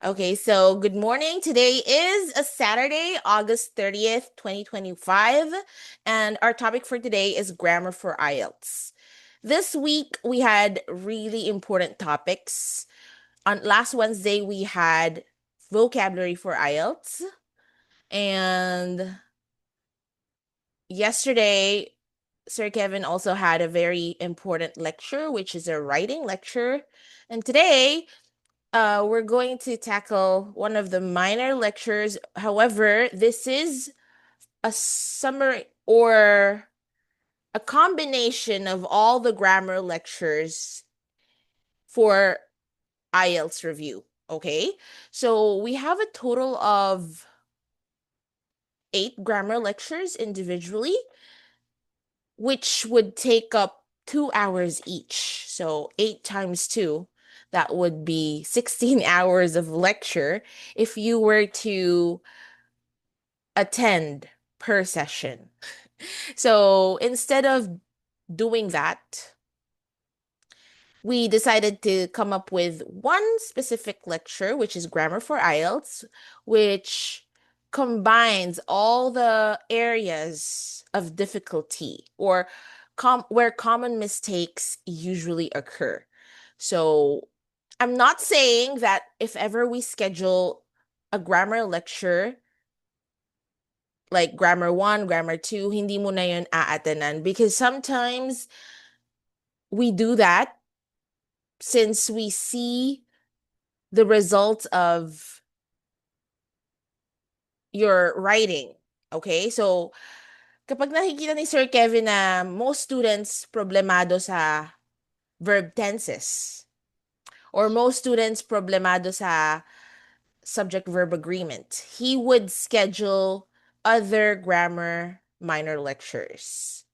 Okay, so good morning. Today is a Saturday, August 30th, 2025, and our topic for today is grammar for IELTS. This week we had really important topics. On last Wednesday we had vocabulary for IELTS, and yesterday Sir Kevin also had a very important lecture, which is a writing lecture. And today we're going to tackle one of the minor lectures. However, this is a summary or a combination of all the grammar lectures for IELTS review. Okay, so we have a total of 8 grammar lectures individually, which would take up 2 hours each. So 8 times 2, that would be 16 hours of lecture if you were to attend per session. So instead of doing that, we decided to come up with one specific lecture, which is Grammar for IELTS, which combines all the areas of difficulty or where common mistakes usually occur. So I'm not saying that if ever we schedule a grammar lecture like grammar 1, grammar 2, hindi mo na yun aatenan because sometimes we do that since we see the results of your writing. Okay? So, kapag nakikita ni Sir Kevin na most students problemado sa verb tenses or most students problemado sa subject-verb agreement, he would schedule other grammar minor lectures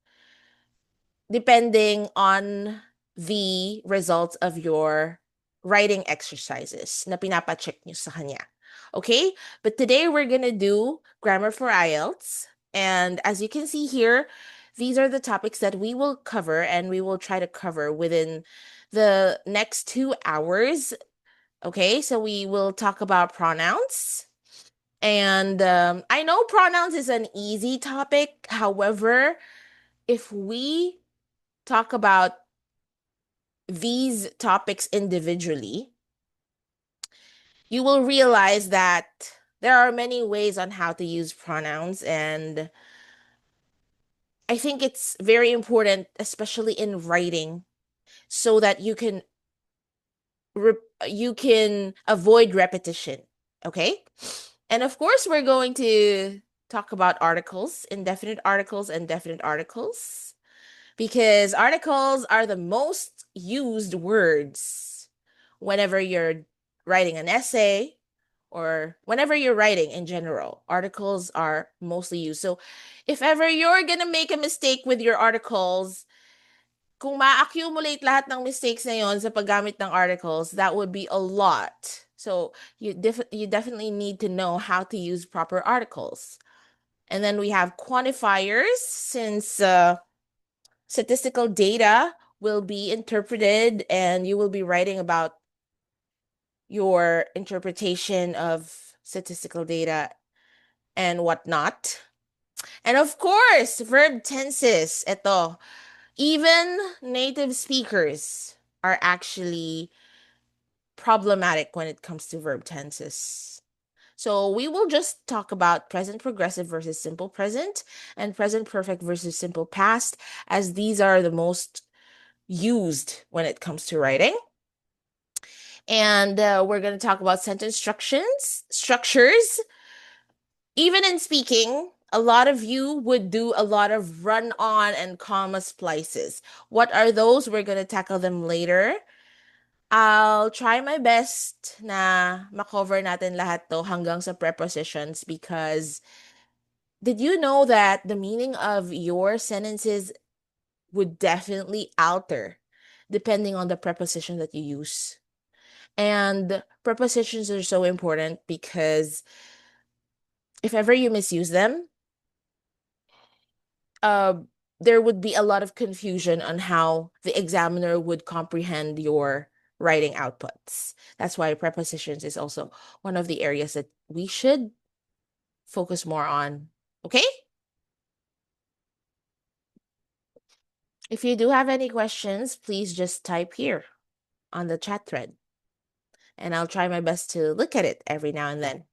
depending on the results of your writing exercises na pinapacheck nyo sa kanya. Okay? But today we're gonna do grammar for IELTS. And as you can see here, these are the topics that we will cover and we will try to cover within the next 2 hours. Okay, so we will talk about pronouns. And I know pronouns is an easy topic. However, if we talk about these topics individually, you will realize that there are many ways on how to use pronouns. And I think it's very important, especially in writing, so that you can avoid repetition. Okay? And of course, we're going to talk about articles, indefinite articles, and definite articles, because articles are the most used words whenever you're writing an essay or whenever you're writing in general. Articles are mostly used. So if ever you're gonna make a mistake with your articles, kung ma-accumulate lahat ng mistakes na yon sa paggamit ng articles, that would be a lot. So you definitely need to know how to use proper articles. And then we have quantifiers, since statistical data will be interpreted and you will be writing about your interpretation of statistical data and whatnot. And of course, verb tenses. Ito, even native speakers are actually problematic when it comes to verb tenses. So we will just talk about present progressive versus simple present and present perfect versus simple past, as these are the most used when it comes to writing. And we're going to talk about sentence structures. Even in speaking, a lot of you would do a lot of run-on and comma splices. What are those? We're going to tackle them later. I'll try my best na makover natin lahat to hanggang sa prepositions, because did you know that the meaning of your sentences would definitely alter depending on the preposition that you use? And prepositions are so important because if ever you misuse them, uh, there would be a lot of confusion on how the examiner would comprehend your writing outputs. That's why prepositions is also one of the areas that we should focus more on. Okay? If you do have any questions, please just type here on the chat thread, and I'll try my best to look at it every now and then.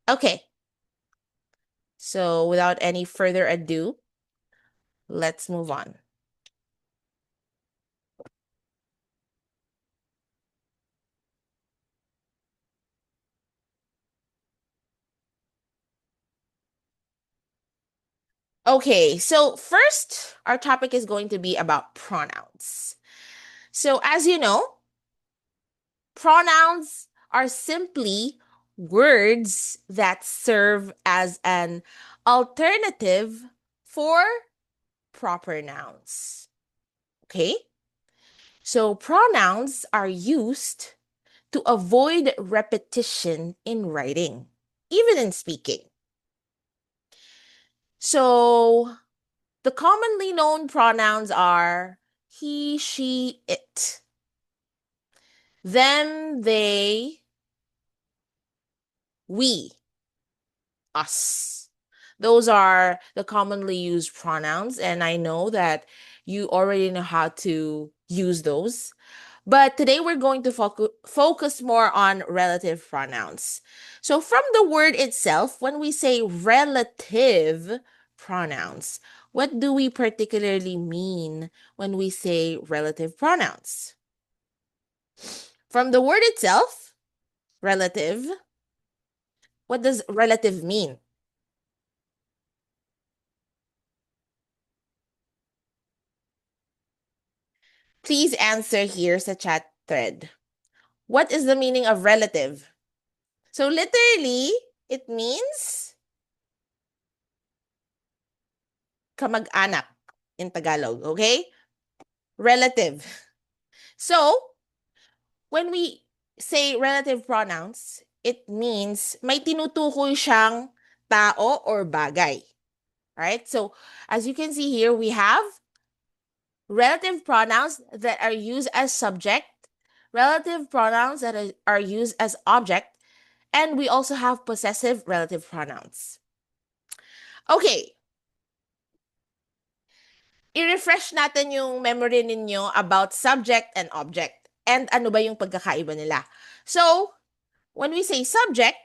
Okay. So without any further ado, let's move on. Okay, so first, our topic is going to be about pronouns. So, as you know, pronouns are simply words that serve as an alternative for proper nouns. Okay? So, pronouns are used to avoid repetition in writing, even in speaking. So, the commonly known pronouns are he, she, it. Them, they, we, us. Those are the commonly used pronouns, and I know that you already know how to use those. But today we're going to focus more on relative pronouns. So, from the word itself, when we say relative pronouns, what do we particularly mean when we say relative pronouns? From the word itself, relative, what does relative mean? Please answer here sa chat thread. What is the meaning of relative? So literally, it means kamag-anak in Tagalog, okay? Relative. So, when we say relative pronouns, it means may tinutukoy siyang tao or bagay. Right? So, as you can see here, we have relative pronouns that are used as subject, relative pronouns that are used as object, and we also have possessive relative pronouns. Okay. I-refresh natin yung memory ninyo about subject and object. And ano ba yung pagkakaiba nila? So, when we say subject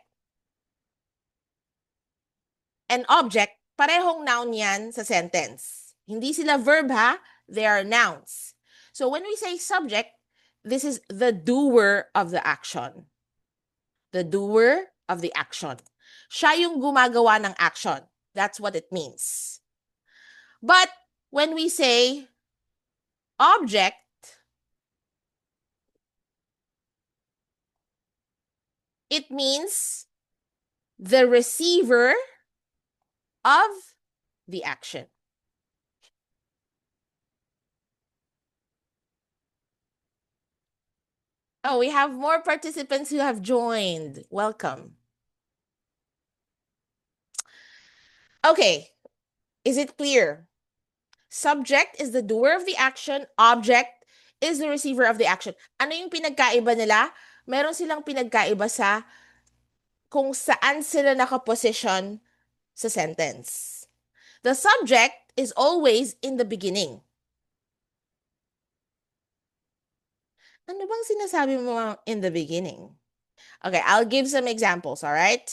and object, parehong noun yan sa sentence. Hindi sila verb ha, they are nouns. So, when we say subject, this is the doer of the action. The doer of the action. Siya yung gumagawa ng action. That's what it means. But when we say object, it means the receiver of the action. Oh, we have more participants who have joined. Welcome. Okay, is it clear? Subject is the doer of the action, object is the receiver of the action. Ano yung pinagkaiba nila? Meron silang pinagkaiba sa kung saan sila nakaposition sa sentence. The subject is always in the beginning. Ano bang sinasabi mo in the beginning? Okay, I'll give some examples, all right?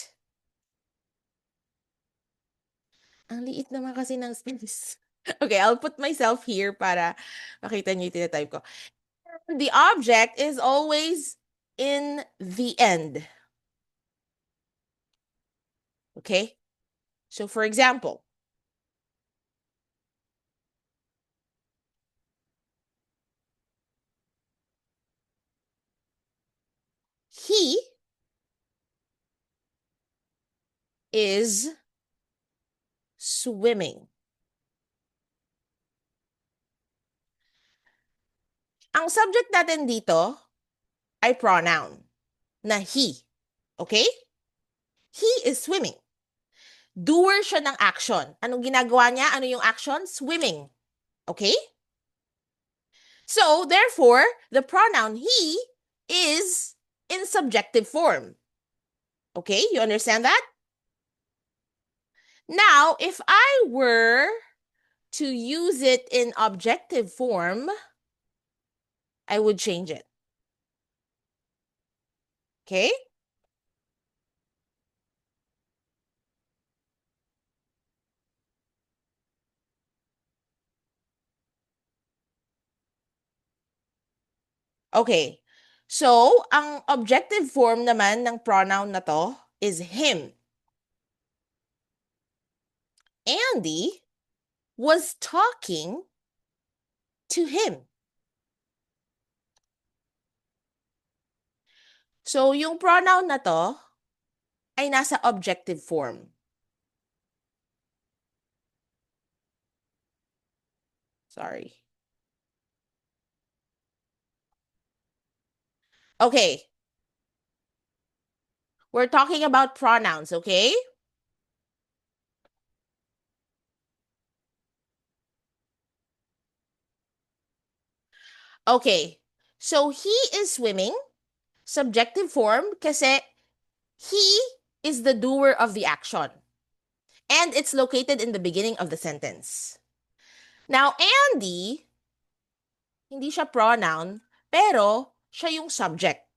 Ang liit naman kasi ng space. Okay, I'll put myself here para makita niyo yung tinatype ko. The object is always in the end. Okay? So, for example, he is swimming. Ang subject natin dito ay pronoun na he. Okay? He is swimming. Doer siya ng action. Anong ginagawa niya? Ano yung action? Swimming. Okay? So, therefore, the pronoun he is in subjective form. Okay, you understand that? Now, if I were to use it in objective form, I would change it. Okay? Okay. So, ang objective form naman ng pronoun na to is him. Andy was talking to him. So, yung pronoun na to ay nasa objective form. Sorry. Okay. We're talking about pronouns, okay? Okay. So, he is swimming. Subjective form kasi he is the doer of the action. And it's located in the beginning of the sentence. Now, Andy, hindi siya pronoun, pero siya yung subject.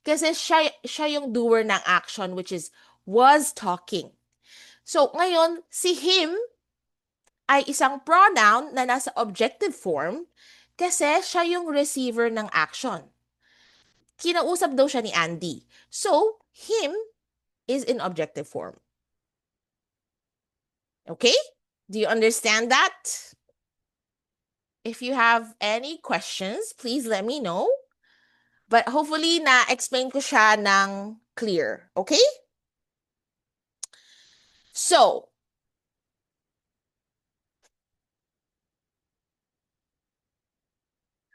Kasi siya yung doer ng action, which is was talking. So, ngayon, si him ay isang pronoun na nasa objective form kasi siya yung receiver ng action. Kinausap daw siya ni Andy. So, him is in objective form. Okay? Do you understand that? If you have any questions, please let me know. But hopefully, na-explain ko siya ng clear. Okay? So,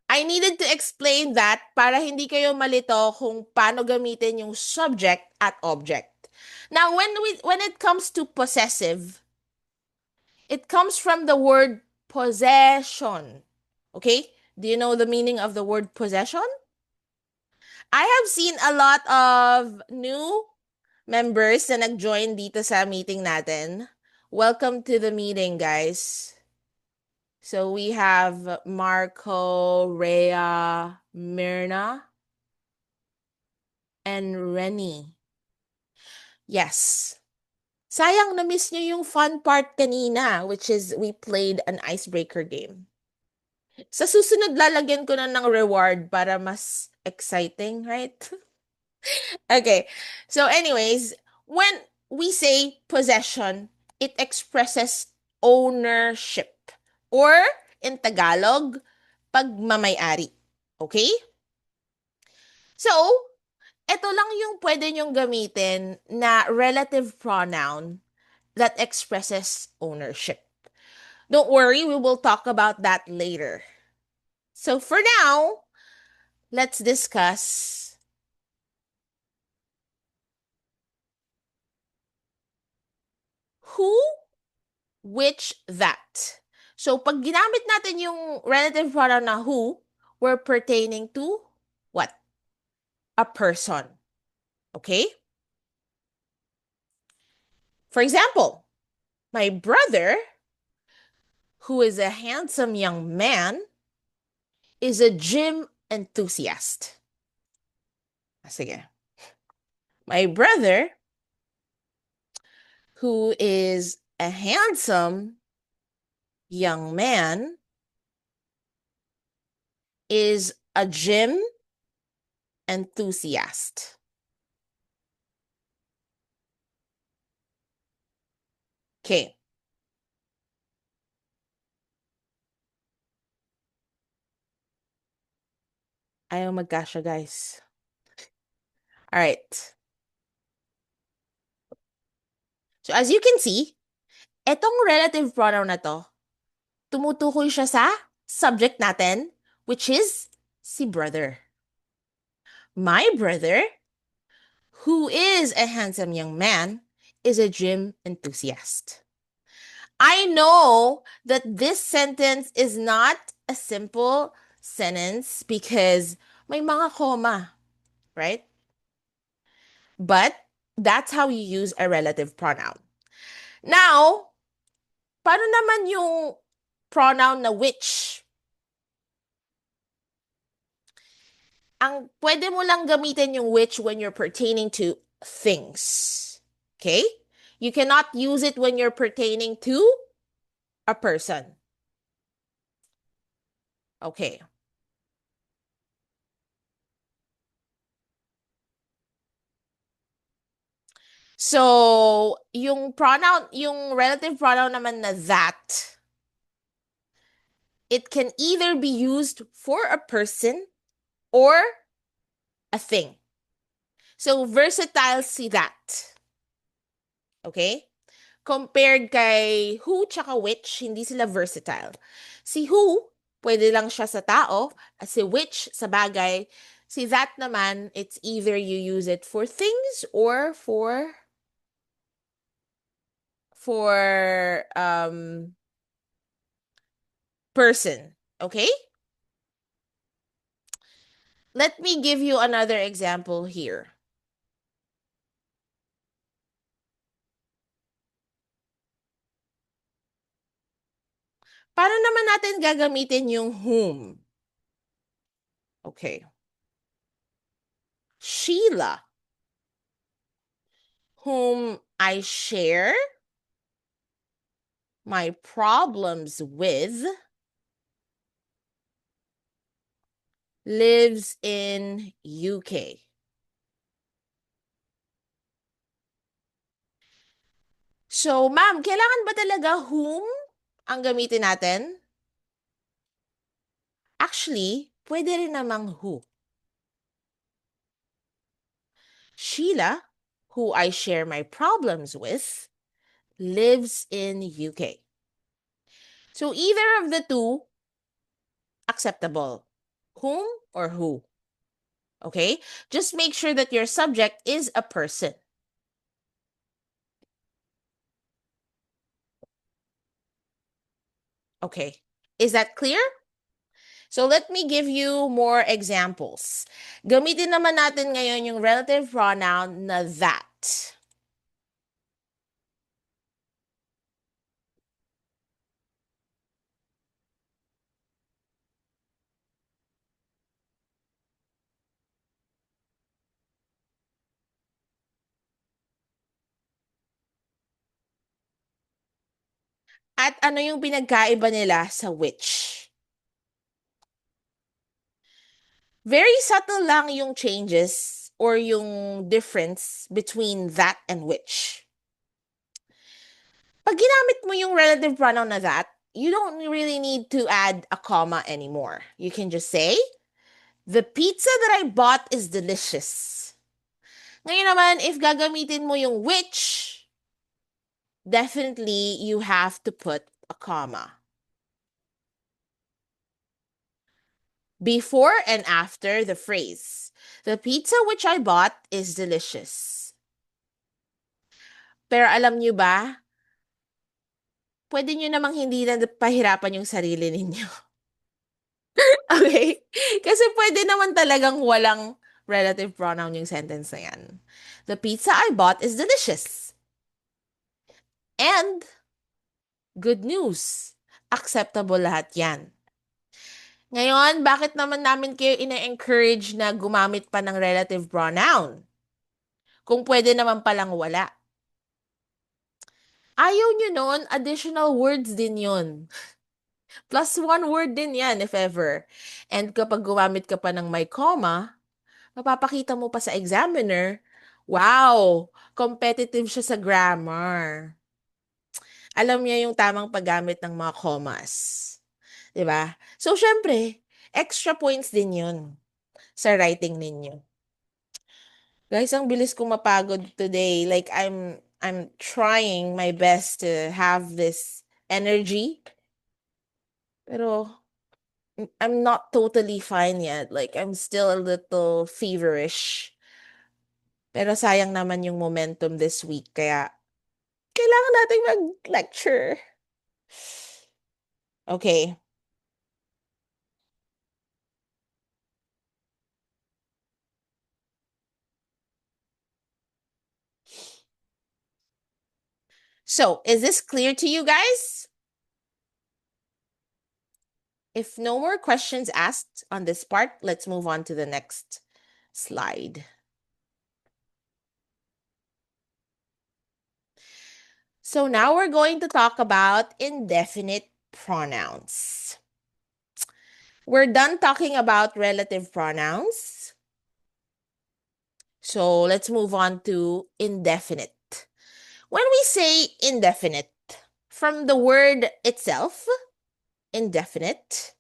I needed to explain that para hindi kayo malito kung paano gamitin yung subject at object. Now, when it comes to possessive, it comes from the word possession. Okay? Do you know the meaning of the word possession? I have seen a lot of new members na nag-join dito sa meeting natin. Welcome to the meeting, guys. So we have Marco, Rhea, Myrna, and Rennie. Yes. Sayang na-miss nyo yung fun part kanina, which is we played an icebreaker game. Sa susunod, lalagyan ko na ng reward para mas exciting, right? Okay. So anyways, when we say possession, it expresses ownership. Or in Tagalog, pagmamayari. Okay? So, ito lang yung pwede nyong gamitin na relative pronoun that expresses ownership. Don't worry, we will talk about that later. So for now, let's discuss who, which, that. So pag ginamit natin yung relative pronoun na who, we're pertaining to what? A person. Okay? For example, my brother, who is a handsome young man, is a gym enthusiast. Sige. My brother, who is a handsome young man, is a gym enthusiast. Okay. Ayaw magkasya, guys. All right. So as you can see, etong relative pronoun na to, tumutukoy siya sa subject natin, which is si brother. My brother, who is a handsome young man, is a gym enthusiast. I know that this sentence is not a simple sentence because may mga comma, right? But that's how you use a relative pronoun. Now, paano naman yung pronoun na which? Ang pwede mo lang gamitin yung which when you're pertaining to things. Okay? You cannot use it when you're pertaining to a person. Okay. So, yung relative pronoun naman na that, it can either be used for a person or a thing. So, versatile si that. Okay? Compared kay who tsaka which, hindi sila versatile. Si who, pwede lang siya sa tao. Si which, sa bagay. Si that naman, it's either you use it for things or for person. Okay? Let me give you another example here. Paano naman natin gagamitin yung whom? Okay. Sheila, whom I share my problems with, lives in UK. So, ma'am, kailangan ba talaga whom ang gamitin natin? Actually, pwede rin namang who. Sheila, who I share my problems with, lives in UK. So, either of the two, acceptable. Whom or who. Okay? Just make sure that your subject is a person. Okay. Is that clear? So let me give you more examples. Gamitin naman natin ngayon yung relative pronoun na that. At ano yung pinagkaiba nila sa which? Very subtle lang yung changes or yung difference between that and which. Pag ginamit mo yung relative pronoun na that, you don't really need to add a comma anymore. You can just say, the pizza that I bought is delicious. Ngayon naman, if gagamitin mo yung which, definitely you have to put a comma. Before and after the phrase. The pizza which I bought is delicious. Pero alam nyo ba, pwede nyo namang hindi na pahirapan yung sarili ninyo. Okay? Kasi pwede naman talagang walang relative pronoun yung sentence na yan. The pizza I bought is delicious. And, good news, acceptable lahat yan. Ngayon, bakit naman namin kayo ina-encourage na gumamit pa ng relative pronoun? Kung pwede naman palang wala. Ayaw nyo nun, additional words din yun. Plus one word din yan, if ever. And kapag gumamit ka pa ng may comma, mapapakita mo pa sa examiner, wow, competitive siya sa grammar. Alam niya yung tamang paggamit ng mga commas. 'Di ba? So, syempre, extra points din yun sa writing ninyo. Guys, ang bilis kong mapagod today. Like, I'm trying my best to have this energy. Pero, I'm not totally fine yet. Like, I'm still a little feverish. Pero sayang naman yung momentum this week. Kaya, kailangan nating mag-lecture. Okay. So, is this clear to you guys? If no more questions asked on this part, let's move on to the next slide. So now we're going to talk about indefinite pronouns. We're done talking about relative pronouns. So let's move on to indefinite. When we say indefinite, from the word itself, indefinite,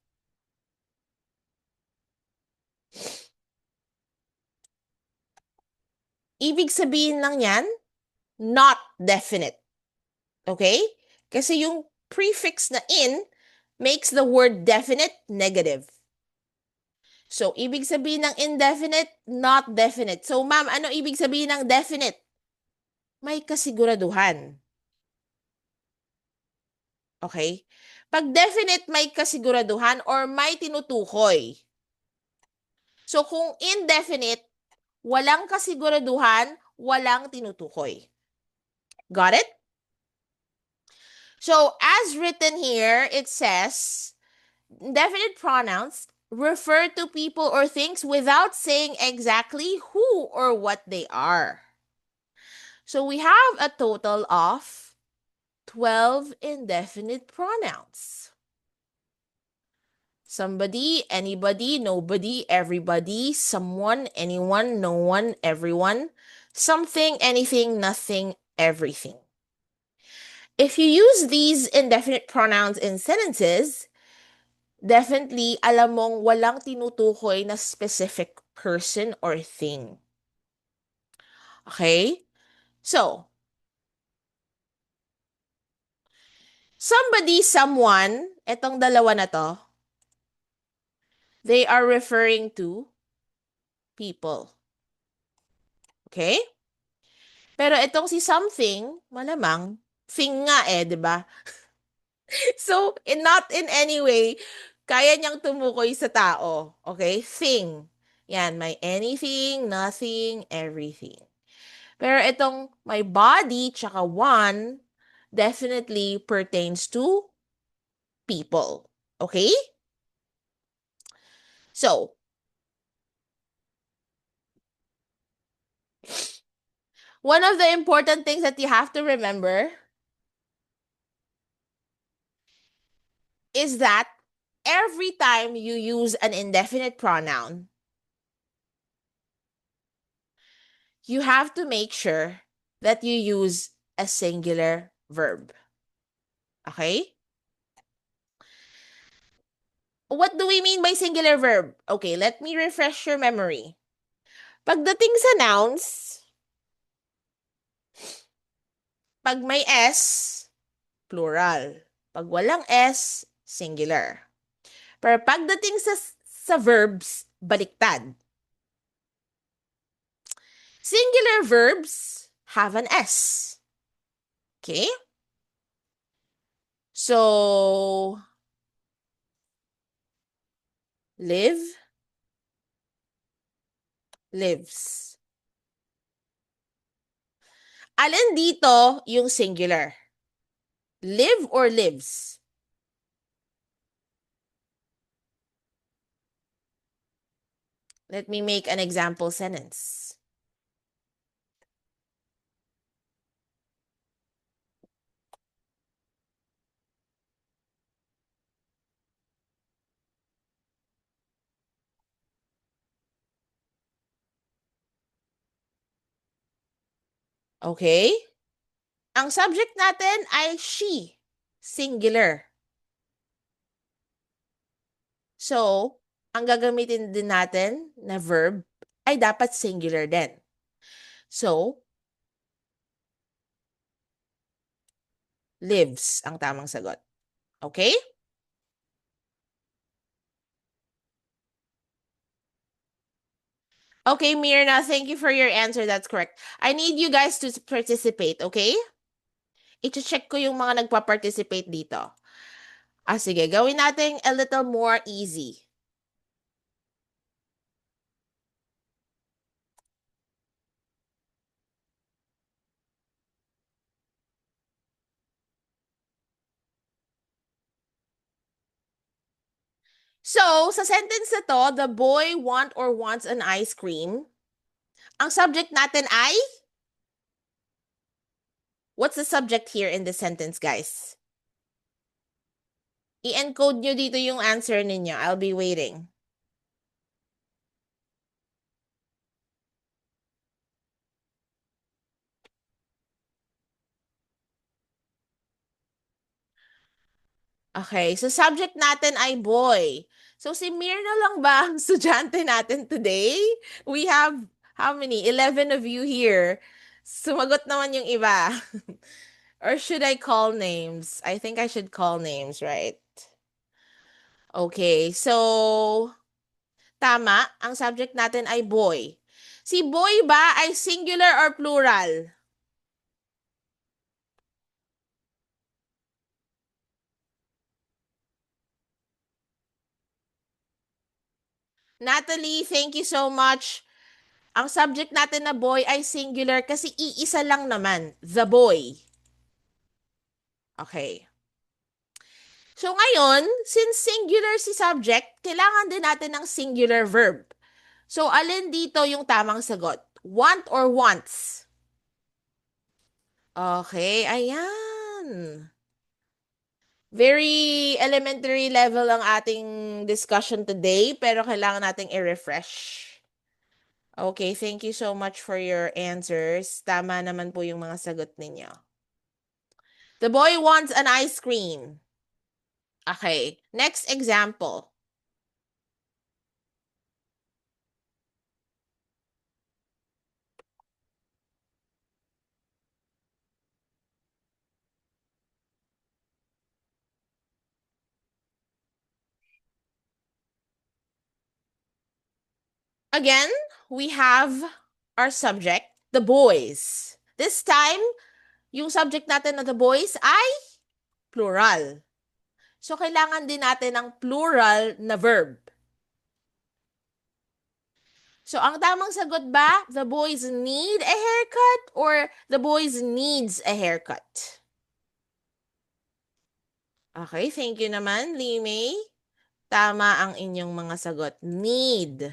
ibig sabihin lang yan, not definite. Okay? Kasi yung prefix na in makes the word definite negative. So, ibig sabihin ng indefinite, not definite. So, ma'am, ano ibig sabihin ng definite? May kasiguraduhan. Okay? Pag definite, may kasiguraduhan or may tinutukoy. So, kung indefinite, walang kasiguraduhan, walang tinutukoy. Got it? So, as written here, it says, definite pronouns refer to people or things without saying exactly who or what they are. So we have a total of 12 indefinite pronouns. Somebody, anybody, nobody, everybody, someone, anyone, no one, everyone, something, anything, nothing, everything. If you use these indefinite pronouns in sentences, definitely alam mong walang tinutukoy na specific person or thing. Okay? So, somebody, someone, etong dalawa na to, they are referring to people. Okay? Pero itong si something, malamang, thing nga di ba? So, not in any way, kaya niyang tumukoy sa tao. Okay? Thing. Yan, may anything, nothing, everything. Pero itong my body tsaka one definitely pertains to people. Okay? So, one of the important things that you have to remember is that every time you use an indefinite pronoun, you have to make sure that you use a singular verb. Okay? What do we mean by singular verb? Okay, let me refresh your memory. Pagdating sa nouns, pag may S, plural. Pag walang S, singular. Pero pagdating sa verbs, baliktad. Singular verbs have an S. Okay? So, live, lives. Alin dito yung singular? Live or lives? Let me make an example sentence. Okay? Ang subject natin ay she, singular. So, ang gagamitin din natin na verb ay dapat singular din. So, lives ang tamang sagot. Okay? Okay, Mirna, thank you for your answer. That's correct. I need you guys to participate, okay? I-check ko yung mga nagpa-participate dito. Sige, gawin natin a little more easy. So, sa sentence na to, the boy want or wants an ice cream. Ang subject natin ay, what's the subject here in the sentence, guys? I-encode nyo dito yung answer ninyo. I'll be waiting. Okay, so subject natin ay boy. So si Mirna lang ba ang estudyante natin today? We have how many? 11 of you here. Sumagot naman yung iba. Or should I call names? I think I should call names, right? Okay, so tama, ang subject natin ay boy. Si boy ba ay singular or plural? Natalie, thank you so much. Ang subject natin na boy ay singular kasi iisa lang naman, the boy. Okay. So ngayon, since singular si subject, kailangan din natin ng singular verb. So alin dito yung tamang sagot? Want or wants? Okay, ayan. Very elementary level ang ating discussion today, pero kailangan nating i-refresh. Okay, thank you so much for your answers. Tama naman po yung mga sagot ninyo. The boy wants an ice cream. Okay, next example. Again, we have our subject, the boys. This time, yung subject natin na the boys ay plural. So, kailangan din natin ng plural na verb. So, ang tamang sagot ba, the boys need a haircut or the boys needs a haircut? Okay, thank you naman, Lee May. Tama ang inyong mga sagot. Need.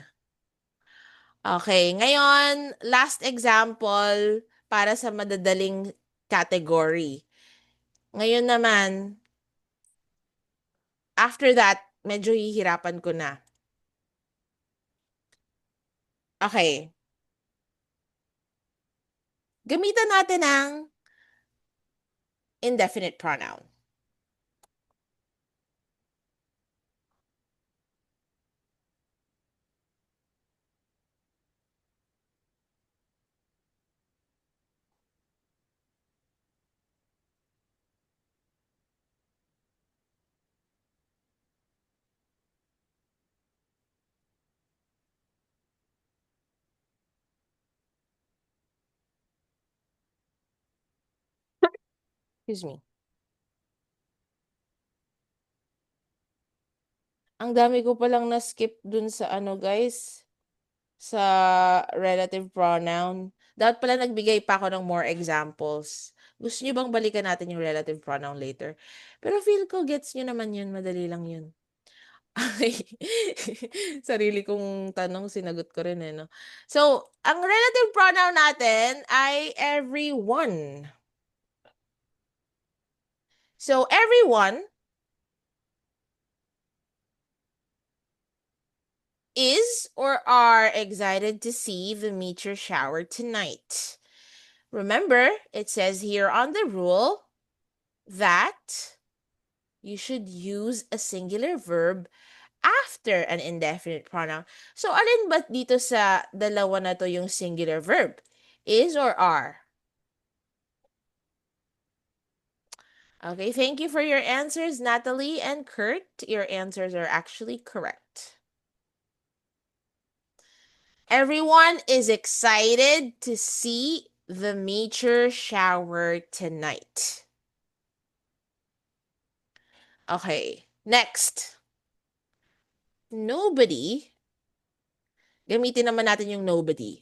Okay, ngayon, last example para sa madadaling category. Ngayon naman, after that, medyo hihirapan ko na. Okay. Gamitan natin ang indefinite pronoun. Excuse me. Ang dami ko palang na-skip dun sa ano, guys, sa relative pronoun. Dapat pala nagbigay pa ako ng more examples. Gusto niyo bang balikan natin yung relative pronoun later? Pero feel ko gets niyo naman yun. Madali lang yun. Ay, sarili kong tanong sinagot ko rin eh, no? So, ang relative pronoun natin ay everyone. So, everyone is or are excited to see the meteor shower tonight. Remember, it says here on the rule that you should use a singular verb after an indefinite pronoun. So, alin ba dito sa dalawa na to yung singular verb? Is or are? Okay, thank you for your answers, Natalie and Kurt. Your answers are actually correct. Everyone is excited to see the meteor shower tonight. Okay, next. Nobody. Gamitin naman natin yung nobody.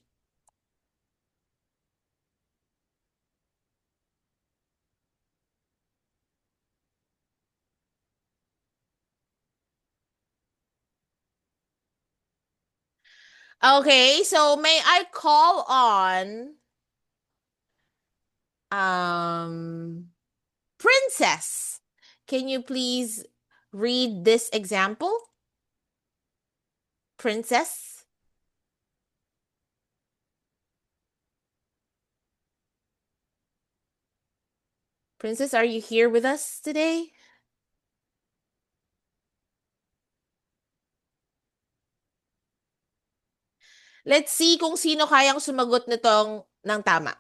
Okay, so may I call on um Princess? Can you please read this example? Princess? Princess, are you here with us today? Let's see kung sino kayang sumagot nitong ng tama.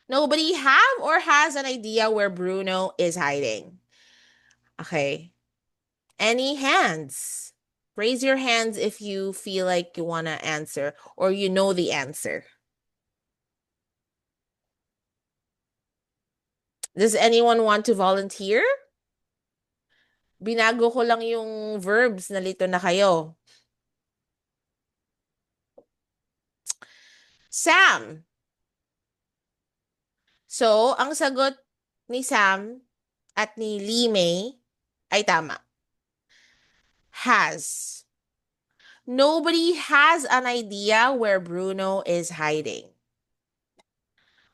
Nobody have or has an idea where Bruno is hiding. Okay. Any hands? Raise your hands if you feel like you want to answer or you know the answer. Does anyone want to volunteer? Binago ko lang yung verbs, nalito na kayo. Sam. So, ang sagot ni Sam at ni Lee May ay tama. Has. Nobody has an idea where Bruno is hiding.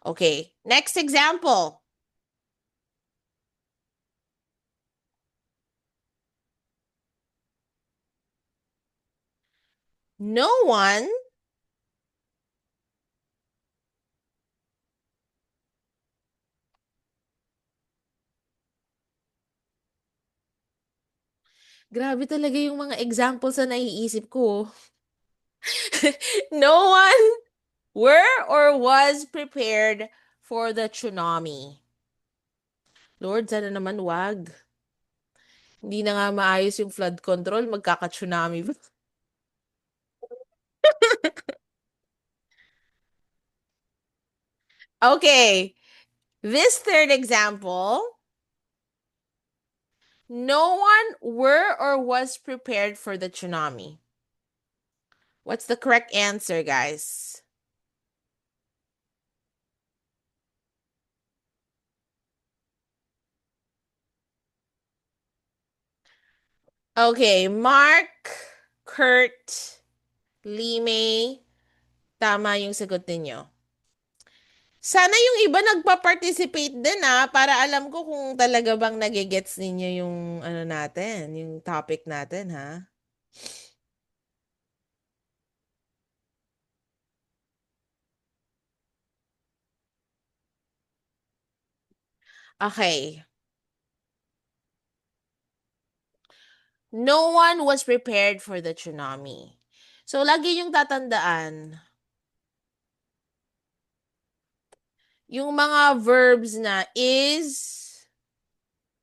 Okay, next example. No one Grabe talaga yung mga examples na naiisip ko. No one were or was prepared for the tsunami. Lord, sana naman wag. Hindi na nga maayos yung flood control, magkaka-tsunami ba? Okay, this third example, no one were or was prepared for the tsunami. What's the correct answer, guys? Okay, Mark, Kurt, Limay, tama yung sagot ninyo. Sana yung iba nagpa-participate din para alam ko kung talaga bang nagigets ninyo yung ano natin, yung topic natin ha. Okay. No one was prepared for the tsunami. So, lagi yung tatandaan, yung mga verbs na is,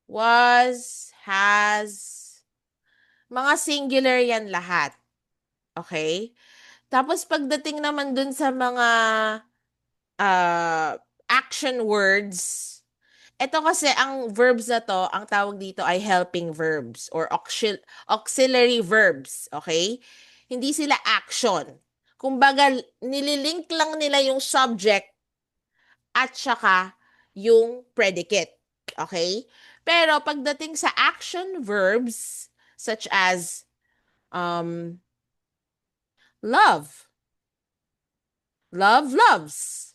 was, has, mga singular yan lahat. Okay? Tapos, pagdating naman dun sa mga action words, ito kasi ang verbs na to, ang tawag dito ay helping verbs or auxiliary verbs, okay? Hindi sila action. Kumbaga, nililink lang nila yung subject at saka yung predicate, okay? Pero pagdating sa action verbs such as um love, loves.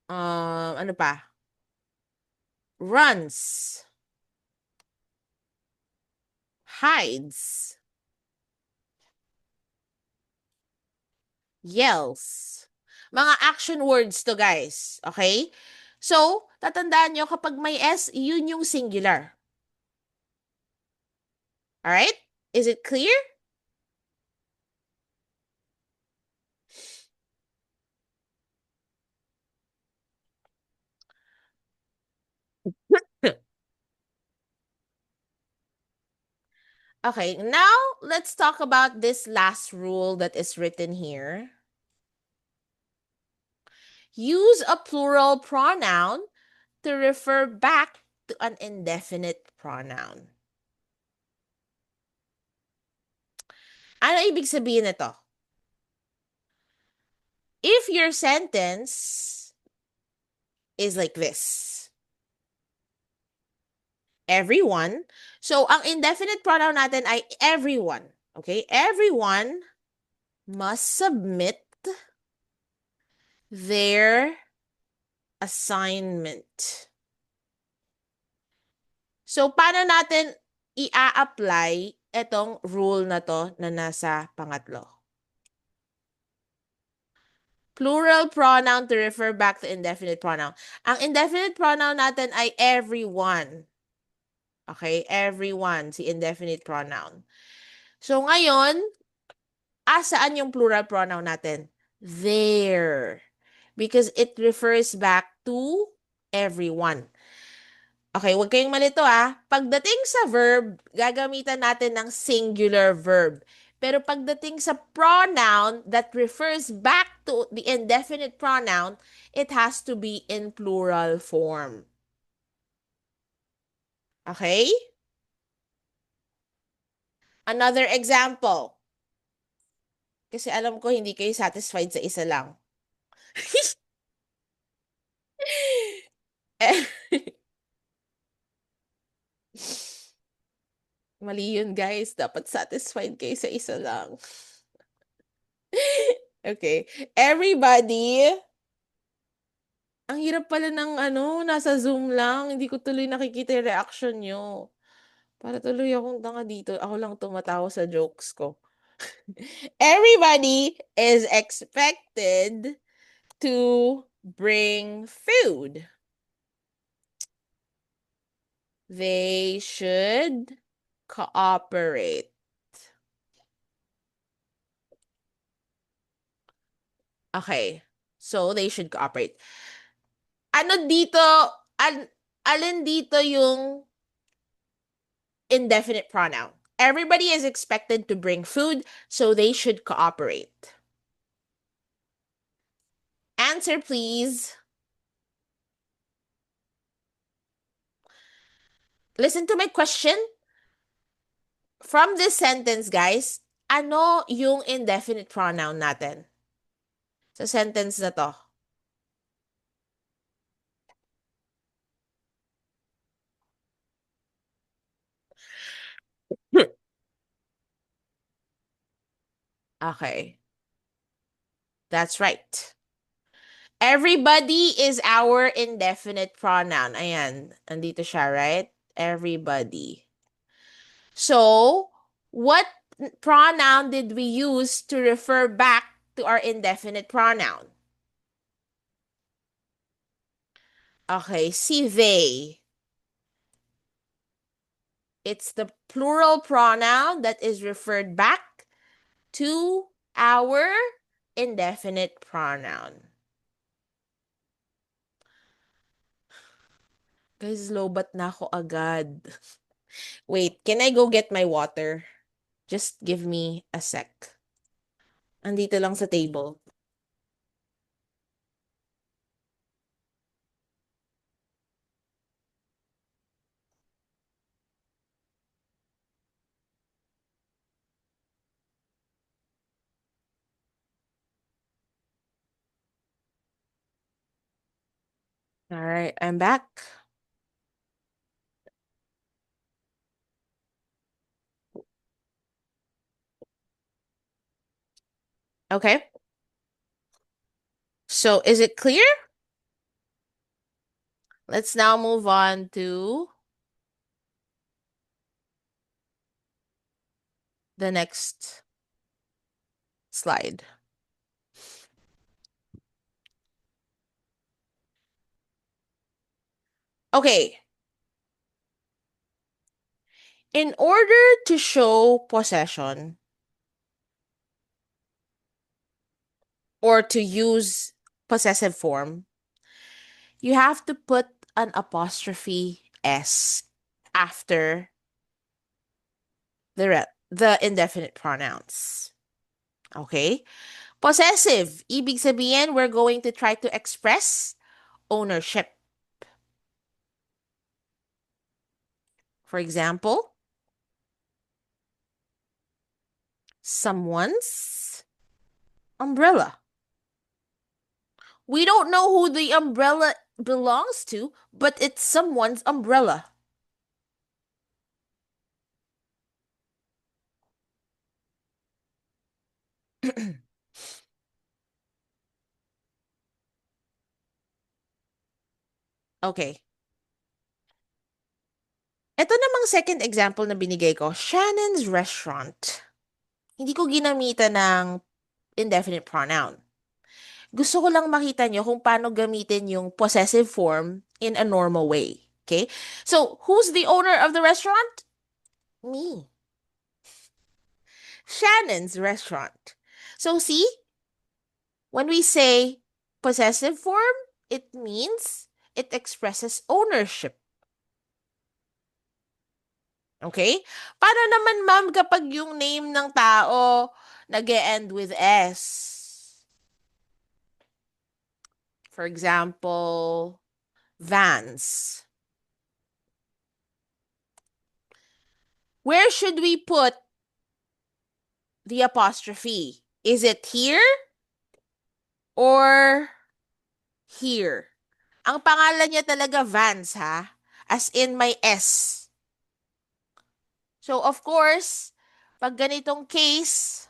Ano pa? Runs, hides, yells. Mga action words to, guys. Okay? So, tatandaan nyo, kapag may S, yun yung singular. Alright? Is it clear? Okay, now let's talk about this last rule that is written here. Use a plural pronoun to refer back to an indefinite pronoun. Ano ibig sabihin nito? If your sentence is like this, everyone, so ang indefinite pronoun natin ay everyone. Okay? Everyone must submit their assignment. So, paano natin i-apply itong rule na to na nasa pangatlo? Plural pronoun to refer back to indefinite pronoun. Ang indefinite pronoun natin ay everyone. Okay? Everyone, si indefinite pronoun. So, ngayon, saan yung plural pronoun natin? There. Because it refers back to everyone. Okay, huwag kayong malito Pagdating sa verb, gagamitan natin ng singular verb. Pero pagdating sa pronoun that refers back to the indefinite pronoun, it has to be in plural form. Okay? Another example. Kasi alam ko hindi kayo satisfied sa isa lang. Mali yun, guys. Dapat satisfied kayo sa isa lang. Okay. Everybody, ang hirap pala ng nasa Zoom lang. Hindi ko tuloy nakikita yung reaction nyo. Para tuloy akong tanga dito. Ako lang tumatawa sa jokes ko. Everybody is expected to bring food. They should cooperate. Okay. So, they should cooperate. Ano dito, alin dito yung indefinite pronoun? Everybody is expected to bring food, so they should cooperate. Answer, please. Listen to my question. From this sentence, guys, ano yung indefinite pronoun natin? Sa sentence na to. Okay. That's right. Everybody is our indefinite pronoun. Ayan. Andito siya, right? Everybody. So, what pronoun did we use to refer back to our indefinite pronoun? Okay, si they. It's the plural pronoun that is referred back to our indefinite pronoun. Guys, lobat na ako agad. Wait, can I go get my water? Just give me a sec. Andito lang sa table. All right, I'm back. Okay. So, is it clear? Let's now move on to the next slide. Okay. In order to show possession or to use possessive form, you have to put an apostrophe S after the indefinite pronouns. Okay? Possessive, ibig sabihin, we're going to try to express ownership. For example, someone's umbrella. We don't know who the umbrella belongs to, but it's someone's umbrella. Okay. Ito namang second example na binigay ko, Shannon's Restaurant. Hindi ko ginamitan ng indefinite pronoun. Gusto ko lang makita nyo kung paano gamitin yung possessive form in a normal way. Okay? So, who's the owner of the restaurant? Me. Shannon's Restaurant. So, see, when we say possessive form, it means it expresses ownership. Okay? Paano naman, ma'am, kapag yung name ng tao nag-e-end with S? For example, Vans. Where should we put the apostrophe? Is it here or here? Ang pangalan niya talaga Vans, ha? As in may S. So, of course, pag ganitong case,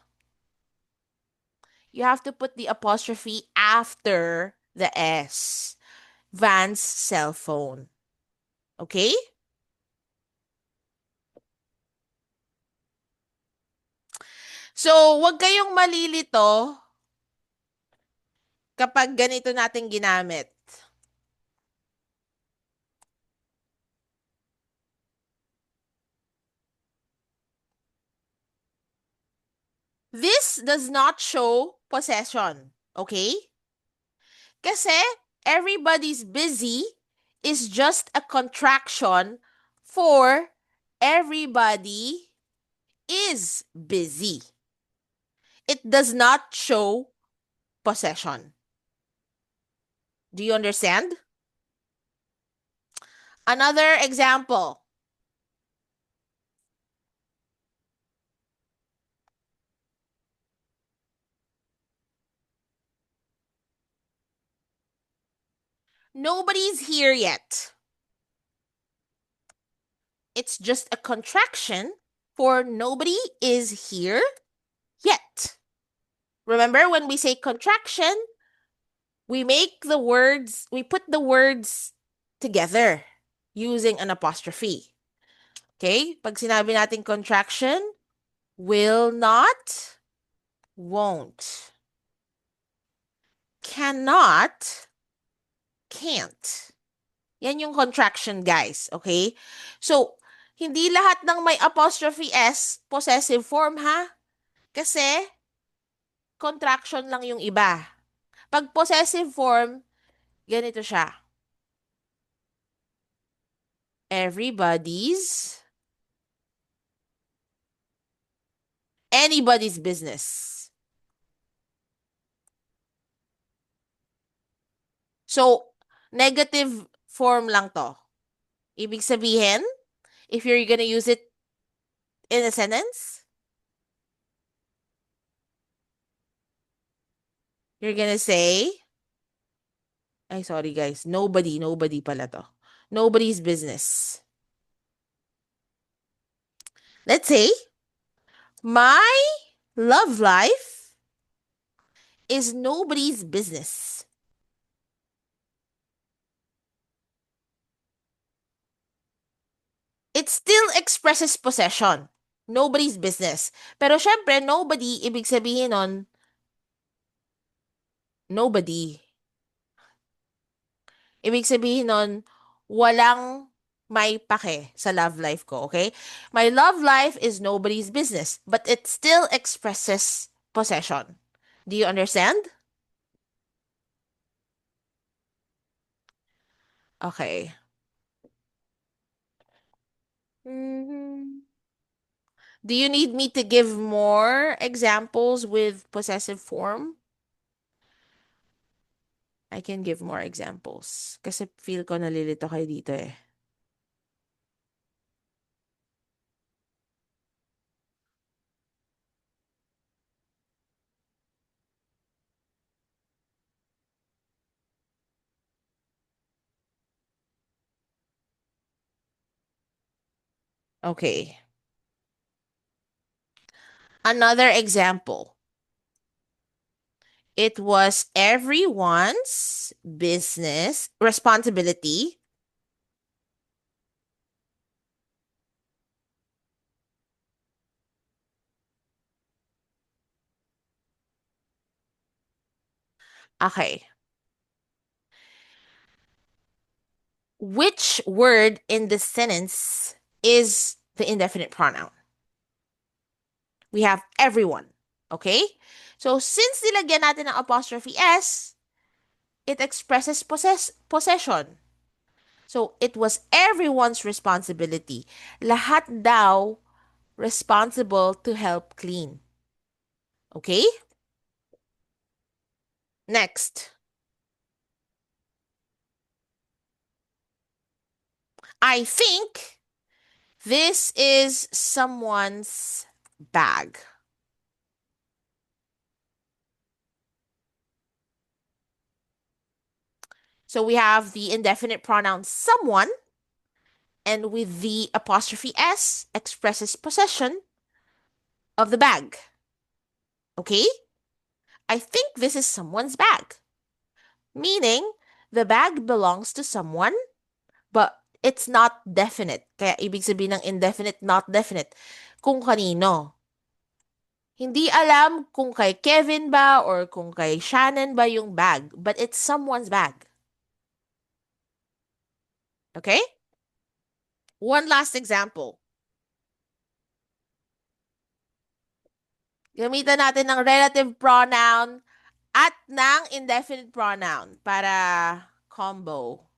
you have to put the apostrophe after the S. Van's cell phone. Okay? So, wag kayong malilito kapag ganito natin ginamit. This does not show possession. Okay? Kasi everybody's busy is just a contraction for everybody is busy. It does not show possession. Do you understand? Another example. Nobody's here yet. It's just a contraction for nobody is here yet. Remember, when we say contraction, we put the words together using an apostrophe. Okay? Pag sinabi natin contraction, will not, won't. Cannot, can't. Yan yung contraction, guys. Okay? So, hindi lahat ng may apostrophe S, possessive form, ha? Kasi, contraction lang yung iba. Pag possessive form, ganito siya. Everybody's, anybody's business. So, negative form lang to. Ibig sabihin, if you're gonna use it in a sentence, you're gonna say, ay, sorry guys, nobody pala to. Nobody's business. Let's say, my love life is nobody's business. It still expresses possession. Nobody's business. Pero syempre, nobody, ibig sabihin nun, nobody. Ibig sabihin nun, walang may pake sa love life ko, okay? My love life is nobody's business, but it still expresses possession. Do you understand? Okay. Mhm. Do you need me to give more examples with possessive form? I can give more examples. Kasi feel ko nalilito kayo dito eh. Okay. Another example. It was everyone's business responsibility. Okay. Which word in the sentence is the indefinite pronoun? We have everyone. Okay? So, since nilagyan natin ng apostrophe S, it expresses possession. So, it was everyone's responsibility. Lahat daw responsible to help clean. Okay? Next. I think this is someone's bag. So we have the indefinite pronoun someone, and with the apostrophe S expresses possession of the bag. Okay? I think this is someone's bag. Meaning, the bag belongs to someone, but it's not definite. Kaya ibig sabihin ng indefinite, not definite. Kung kanino. Hindi alam kung kay Kevin ba or kung kay Shannon ba yung bag, but it's someone's bag. Okay? One last example. Gamitan natin ng relative pronoun at ng indefinite pronoun para combo.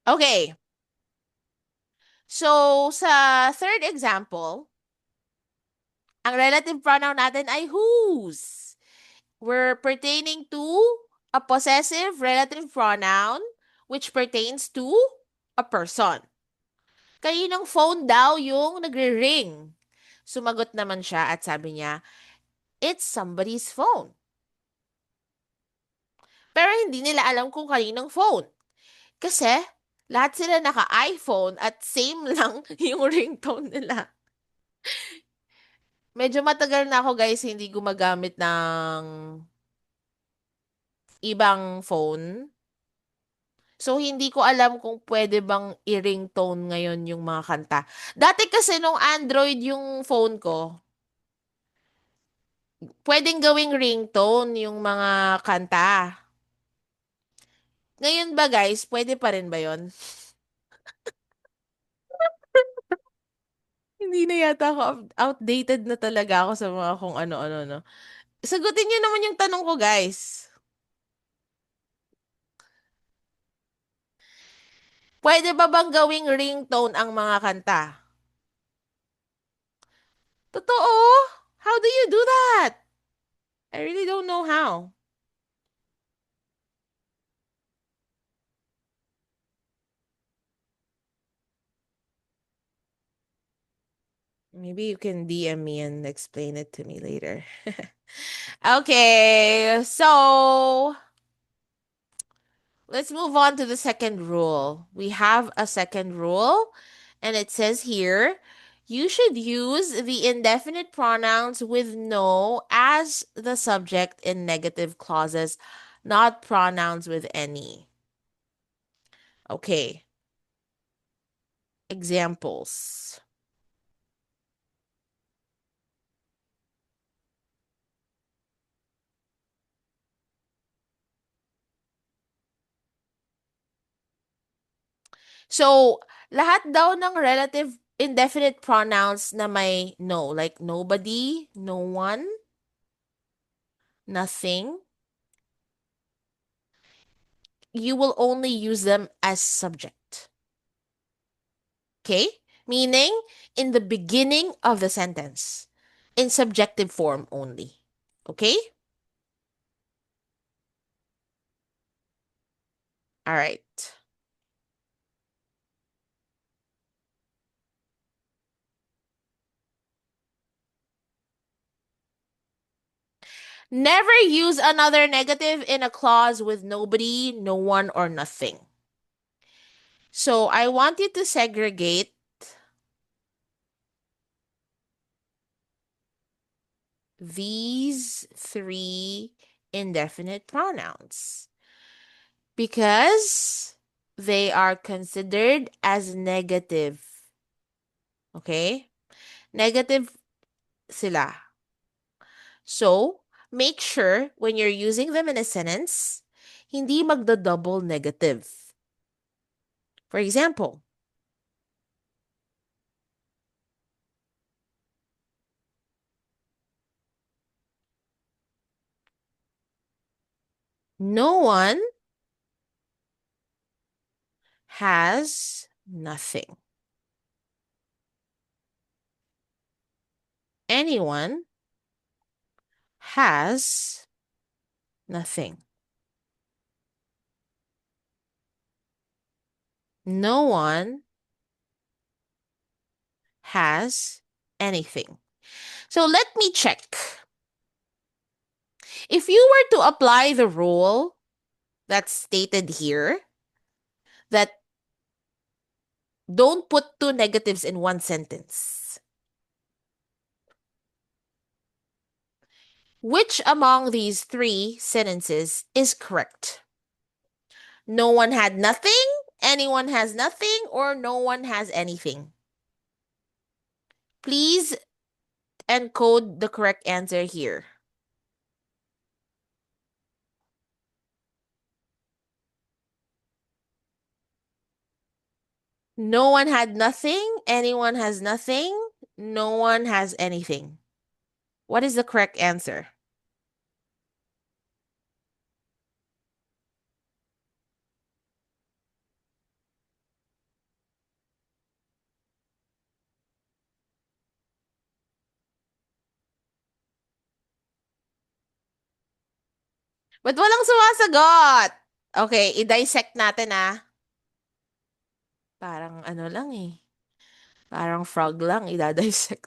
Okay. So, sa third example, ang relative pronoun natin ay whose. We're pertaining to a possessive relative pronoun which pertains to a person. Kaninong phone daw yung nagre-ring? Sumagot naman siya at sabi niya, it's somebody's phone. Pero hindi nila alam kung kaninong phone. Kasi lahat sila naka-iPhone at same lang yung ringtone nila. Medyo matagal na ako guys hindi gumagamit ng ibang phone. So, hindi ko alam kung pwede bang i-ringtone ngayon yung mga kanta. Dati kasi nung Android yung phone ko, pwedeng gawing ringtone yung mga kanta. Ngayon ba guys, pwede pa rin ba yon? Hindi na yata ako outdated na talaga ako sa mga kung ano-ano, no? Sagutin niyo naman yung tanong ko, guys. Pwede ba bang gawing ringtone ang mga kanta? Totoo? How do you do that? I really don't know how. Maybe you can DM me and explain it to me later. Okay, so let's move on to the second rule. We have a second rule, and it says here you should use the indefinite pronouns with no as the subject in negative clauses, not pronouns with any. Okay, examples. So, lahat daw ng relative indefinite pronouns na may no, like nobody, no one, nothing, you will only use them as subject. Okay? Meaning, in the beginning of the sentence, in subjective form only. Okay? All right. Never use another negative in a clause with nobody, no one, or nothing. So I want you to segregate these three indefinite pronouns because they are considered as negative. Okay? Negative sila. So, make sure when you're using them in a sentence, hindi magda-double negative. For example, no one has nothing. Anyone has nothing. No one has anything. So let me check. If you were to apply the rule that's stated here, that don't put two negatives in one sentence, which among these three sentences is correct? No one had nothing, anyone has nothing, or no one has anything? Please encode the correct answer here. No one had nothing, anyone has nothing, no one has anything. What is the correct answer? Ba't walang sumasagot? Okay, i-dissect natin ah. Parang ano lang eh. Parang frog lang, i-dissect.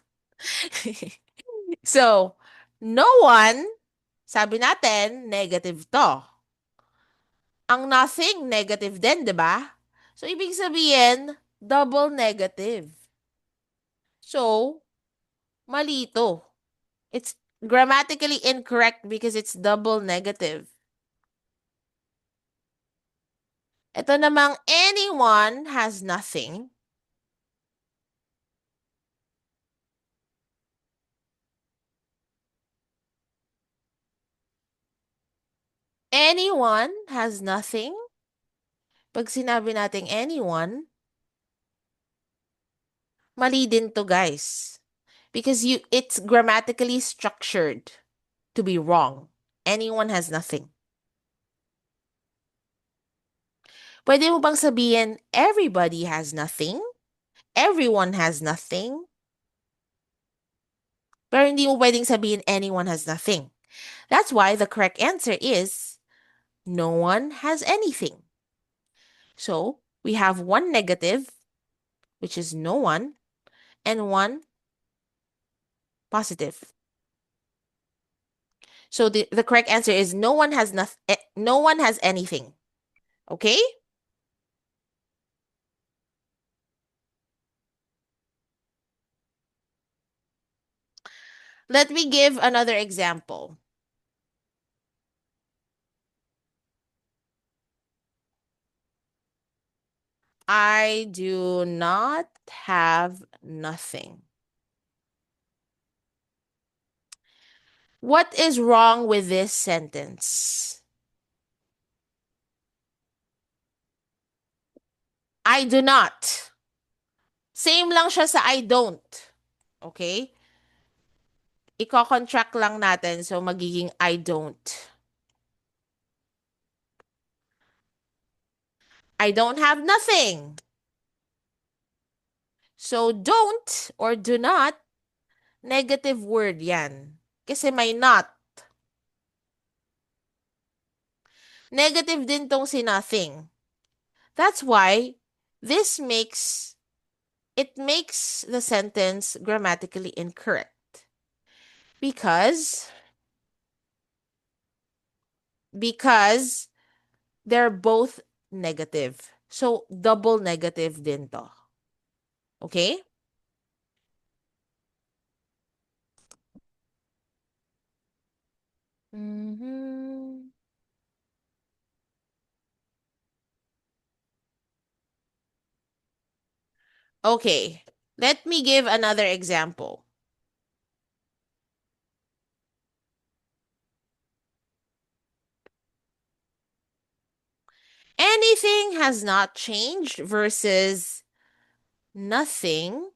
So, no one, sabi natin, negative to. Ang nothing, negative din, di ba? So, ibig sabihin, double negative. So, mali to. It's grammatically incorrect because it's double negative. Ito namang anyone has nothing. Anyone has nothing. Pag sinabi nating anyone, mali din to, guys. Because it's grammatically structured to be wrong. Anyone has nothing. Pwede mo bang sabihin, everybody has nothing? Everyone has nothing? Pero hindi mo pwedeng sabihin, anyone has nothing. That's why the correct answer is, no one has anything. So, we have one negative, which is no one, and one positive. So the correct answer is no one has nothing. No one has anything. Okay? Let me give another example. I do not have nothing. What is wrong with this sentence? I do not. Same lang siya sa I don't. Okay? Iko-contract lang natin, so magiging I don't. I don't have nothing. So don't or do not, negative word yan. Kasi may not. Negative din tong si nothing. That's why this makes the sentence grammatically incorrect. Because because they're both negative. So, double negative din to. Okay? Mhm. Okay. Let me give another example. Anything has not changed versus nothing.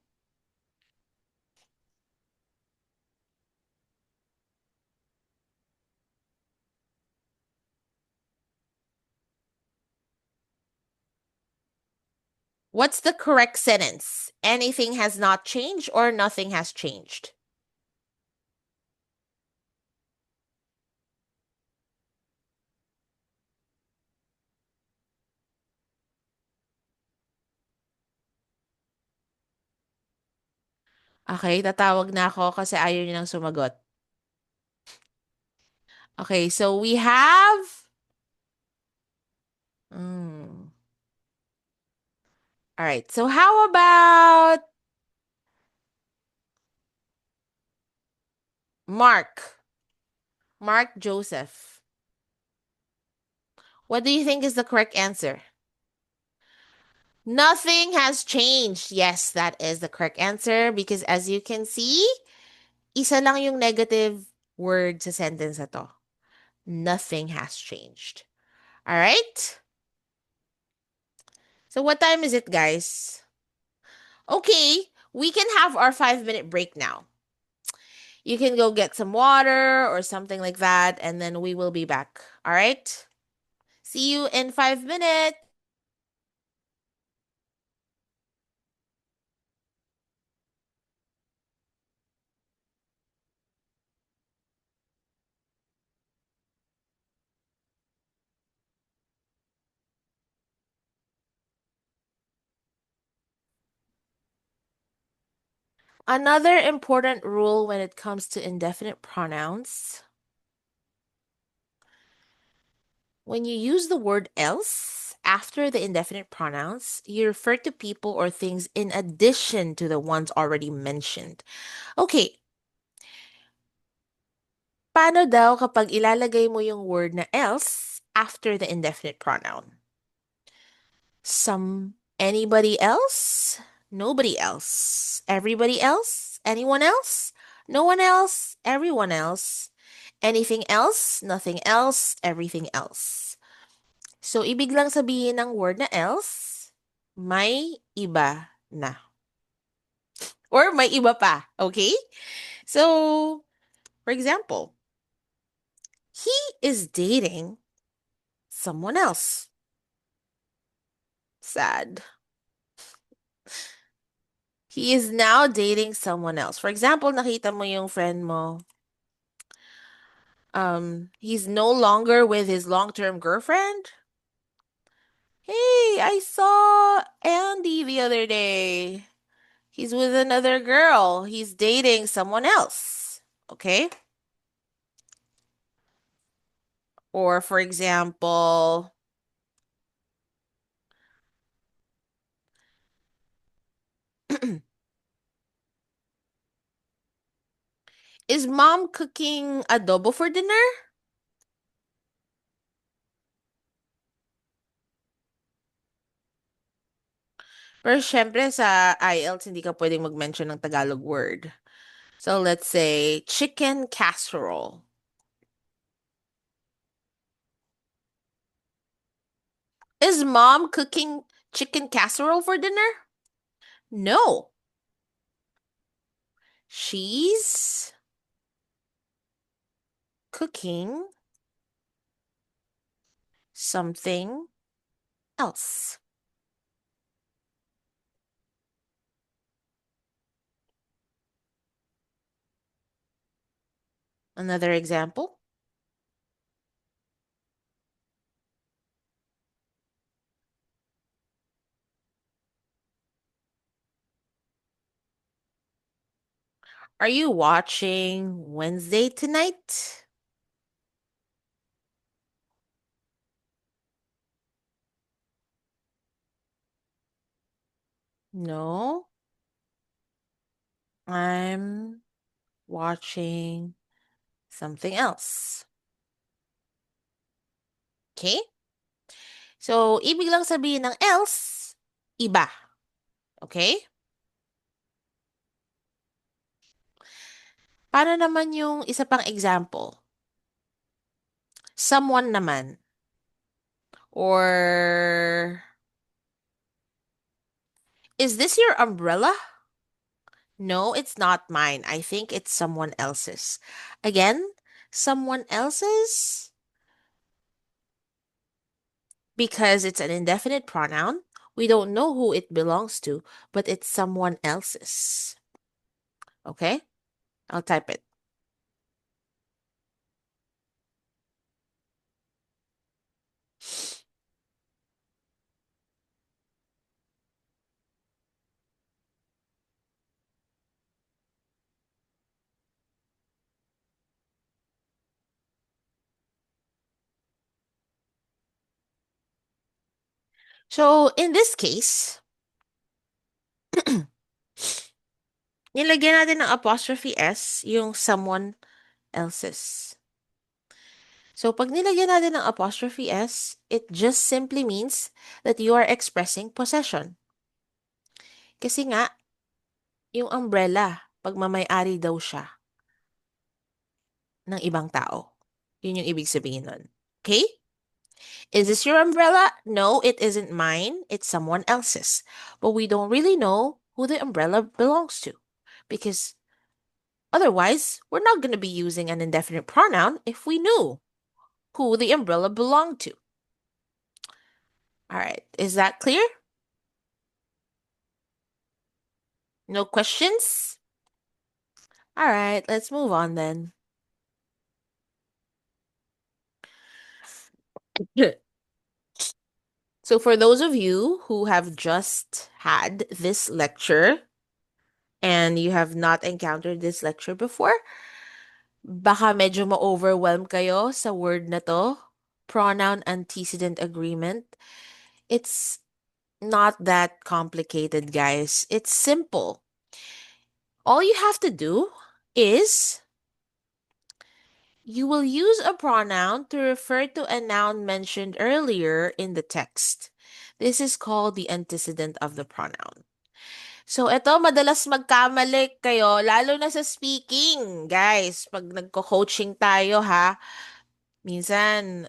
What's the correct sentence? Anything has not changed or nothing has changed? Okay, tatawag na ako kasi ayaw niyo nang sumagot. Okay, so we have... Mm. All right, so how about Mark? Mark Joseph. What do you think is the correct answer? Nothing has changed. Yes, that is the correct answer because as you can see, isa lang yung negative word sa sentence na to. Nothing has changed. All right? So what time is it, guys? Okay, we can have our 5 minute break now. You can go get some water or something like that, and then we will be back. All right? See you in 5 minutes. Another important rule when it comes to indefinite pronouns, when you use the word else after the indefinite pronouns, you refer to people or things in addition to the ones already mentioned. Okay, paano daw kapag ilalagay mo yung word na else after the indefinite pronoun? Anybody else? Nobody else. Everybody else? Anyone else? No one else? Everyone else. Anything else? Nothing else? Everything else. So, ibig lang sabihin ng word na else, may iba na. Or may iba pa. Okay? So, for example, he is dating someone else. Sad. He is now dating someone else. For example, nakita mo yung friend mo. He's no longer with his long-term girlfriend. Hey, I saw Andy the other day. He's with another girl. He's dating someone else. Okay? Or for example, is mom cooking adobo for dinner? Pero syempre sa IELTS hindi ka pwedeng mag-mention ng Tagalog word. So let's say chicken casserole. Is mom cooking chicken casserole for dinner? No. She's cooking something else. Another example. Are you watching Wednesday tonight? No, I'm watching something else. Okay? So, ibig lang sabihin ng else, iba. Okay? Paano naman yung isa pang example? Someone naman. Or, is this your umbrella? No, it's not mine. I think it's someone else's. Again, someone else's because it's an indefinite pronoun. We don't know who it belongs to, but it's someone else's. Okay? I'll type it. So, in this case, nilagyan natin ng apostrophe S yung someone else's. So, pag nilagyan natin ng apostrophe S, it just simply means that you are expressing possession. Kasi nga, yung umbrella, pagmamay-ari daw siya ng ibang tao. Yun yung ibig sabihin nun. Okay? Is this your umbrella? No, it isn't mine. It's someone else's. But we don't really know who the umbrella belongs to. Because otherwise, we're not going to be using an indefinite pronoun if we knew who the umbrella belonged to. All right. Is that clear? No questions? All right. Let's move on then. So, for those of you who have just had this lecture and you have not encountered this lecture before, baka medyo ma-overwhelm kayo sa word na to, pronoun antecedent agreement. It's not that complicated, guys. It's simple. All you have to do is you will use a pronoun to refer to a noun mentioned earlier in the text. This is called the antecedent of the pronoun. So, eto, madalas magkamali kayo, lalo na sa speaking, guys. Pag nagko-coaching tayo, ha, minsan,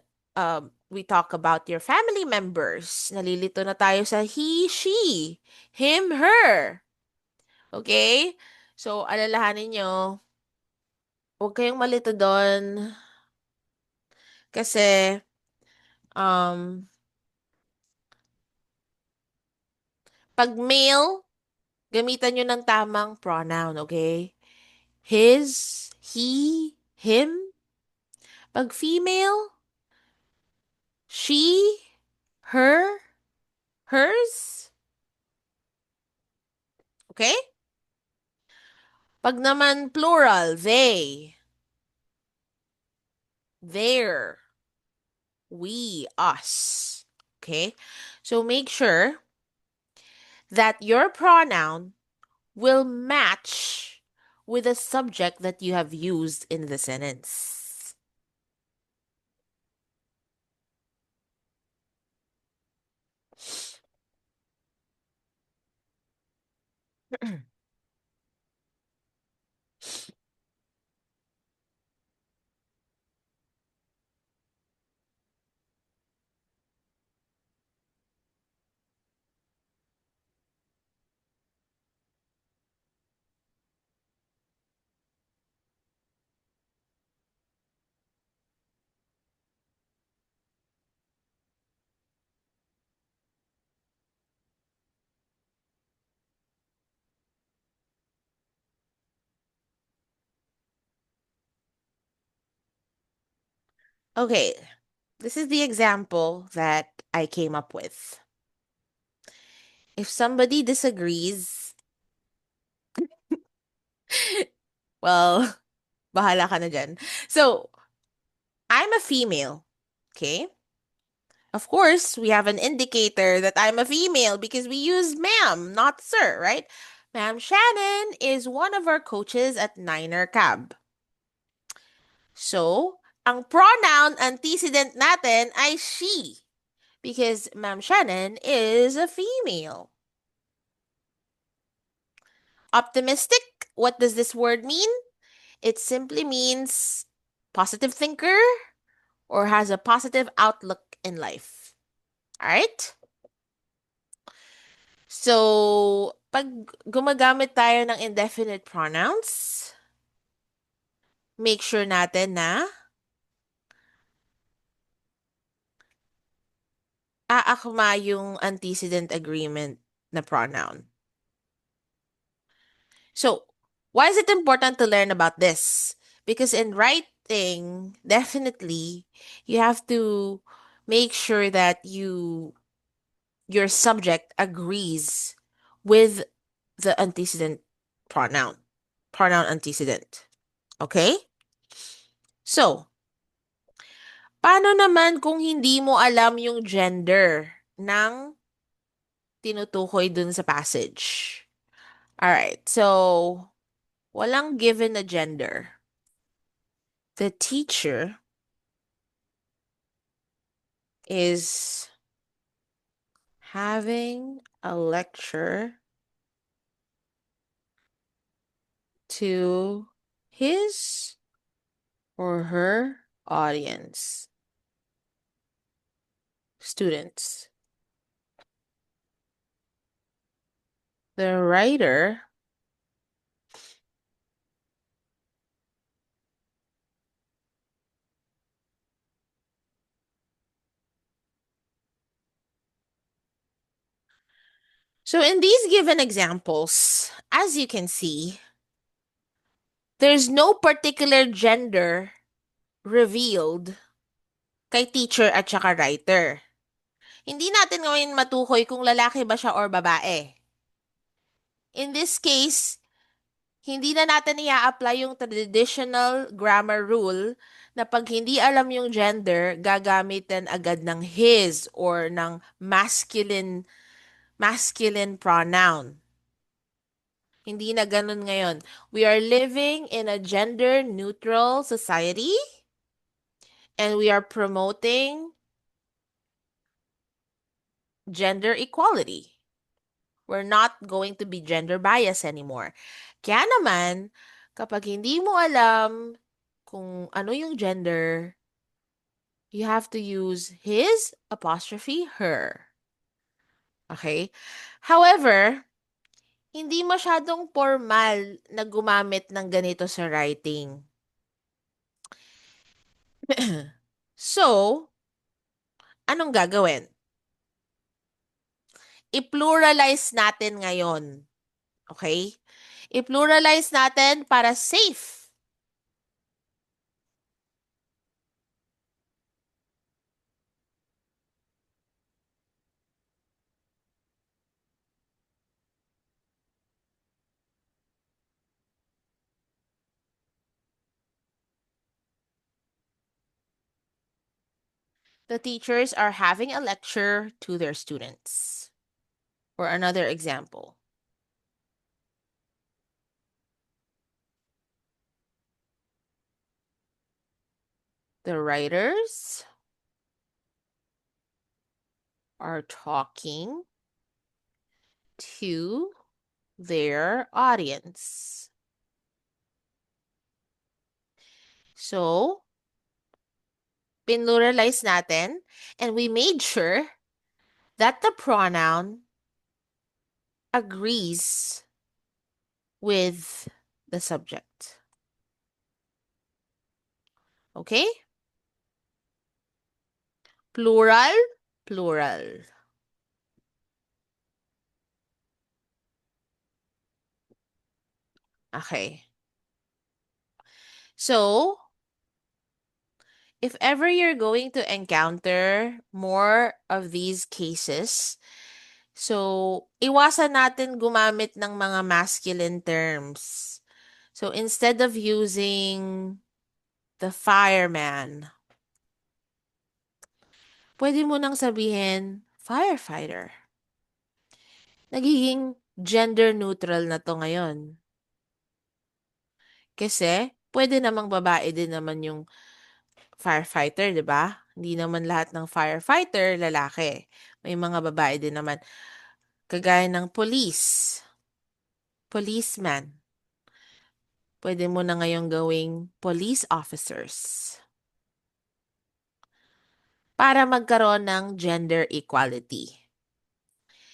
we talk about your family members. Nalilito na tayo sa he, she, him, her. Okay? So, alalahanin nyo, huwag kayong malito doon. Kasi, um, pag male, gamitan nyo ng tamang pronoun, okay? His, he, him. Pag female, she, her, hers. Okay? Pag naman plural, they, their, we, us. Okay? So make sure that your pronoun will match with the subject that you have used in the sentence. Okay, this is the example that I came up with. If somebody disagrees, well, bahala ka na dyan. So, I'm a female, okay? Of course, we have an indicator that I'm a female because we use ma'am, not sir, right? Ma'am Shannon is one of our coaches at Niner Cab. So, ang pronoun antecedent natin ay she because Ma'am Shannon is a female. Optimistic, what does this word mean? It simply means positive thinker or has a positive outlook in life. All right? So, pag gumagamit tayo ng indefinite pronouns, make sure natin na aakma yung antecedent agreement na pronoun. So, why is it important to learn about this? Because in writing, definitely, you have to make sure that your subject agrees with the antecedent pronoun. Pronoun antecedent. Okay? So, paano naman kung hindi mo alam yung gender ng tinutukoy dun sa passage? Alright, so, walang given na gender. The teacher is having a lecture to his or her audience, students. The writer So in these given examples, as you can see, there's no particular gender revealed kay teacher at saka writer. Hindi natin ngayon matukoy kung lalaki ba siya or babae. In this case, hindi na natin i-apply yung traditional grammar rule na pag hindi alam yung gender, gagamitin agad ng his or ng masculine pronoun. Hindi na ganun ngayon. We are living in a gender-neutral society and we are promoting gender equality. We're not going to be gender bias anymore. Kaya naman, kapag hindi mo alam kung ano yung gender, you have to use his apostrophe her. Okay? However, hindi masyadong formal na gumamit ng ganito sa writing. So, anong gagawin? I-pluralize natin ngayon. Okay? I-pluralize natin para safe. The teachers are having a lecture to their students. Or another example. The writers are talking to their audience. So, pinluralize natin and we made sure that the pronoun agrees with the subject. Okay? Plural, plural. Okay. So, if ever you're going to encounter more of these cases, so iwasan natin gumamit ng mga masculine terms. So, instead of using the fireman, Pwede mo nang sabihin, firefighter. Nagiging gender neutral na to ngayon. Kasi, pwede namang babae din naman yung firefighter, di ba? Hindi naman lahat ng firefighter lalaki. May mga babae din naman. Kagaya ng police, policeman. Pwede mo na ngayong gawing police officers para magkaroon ng gender equality.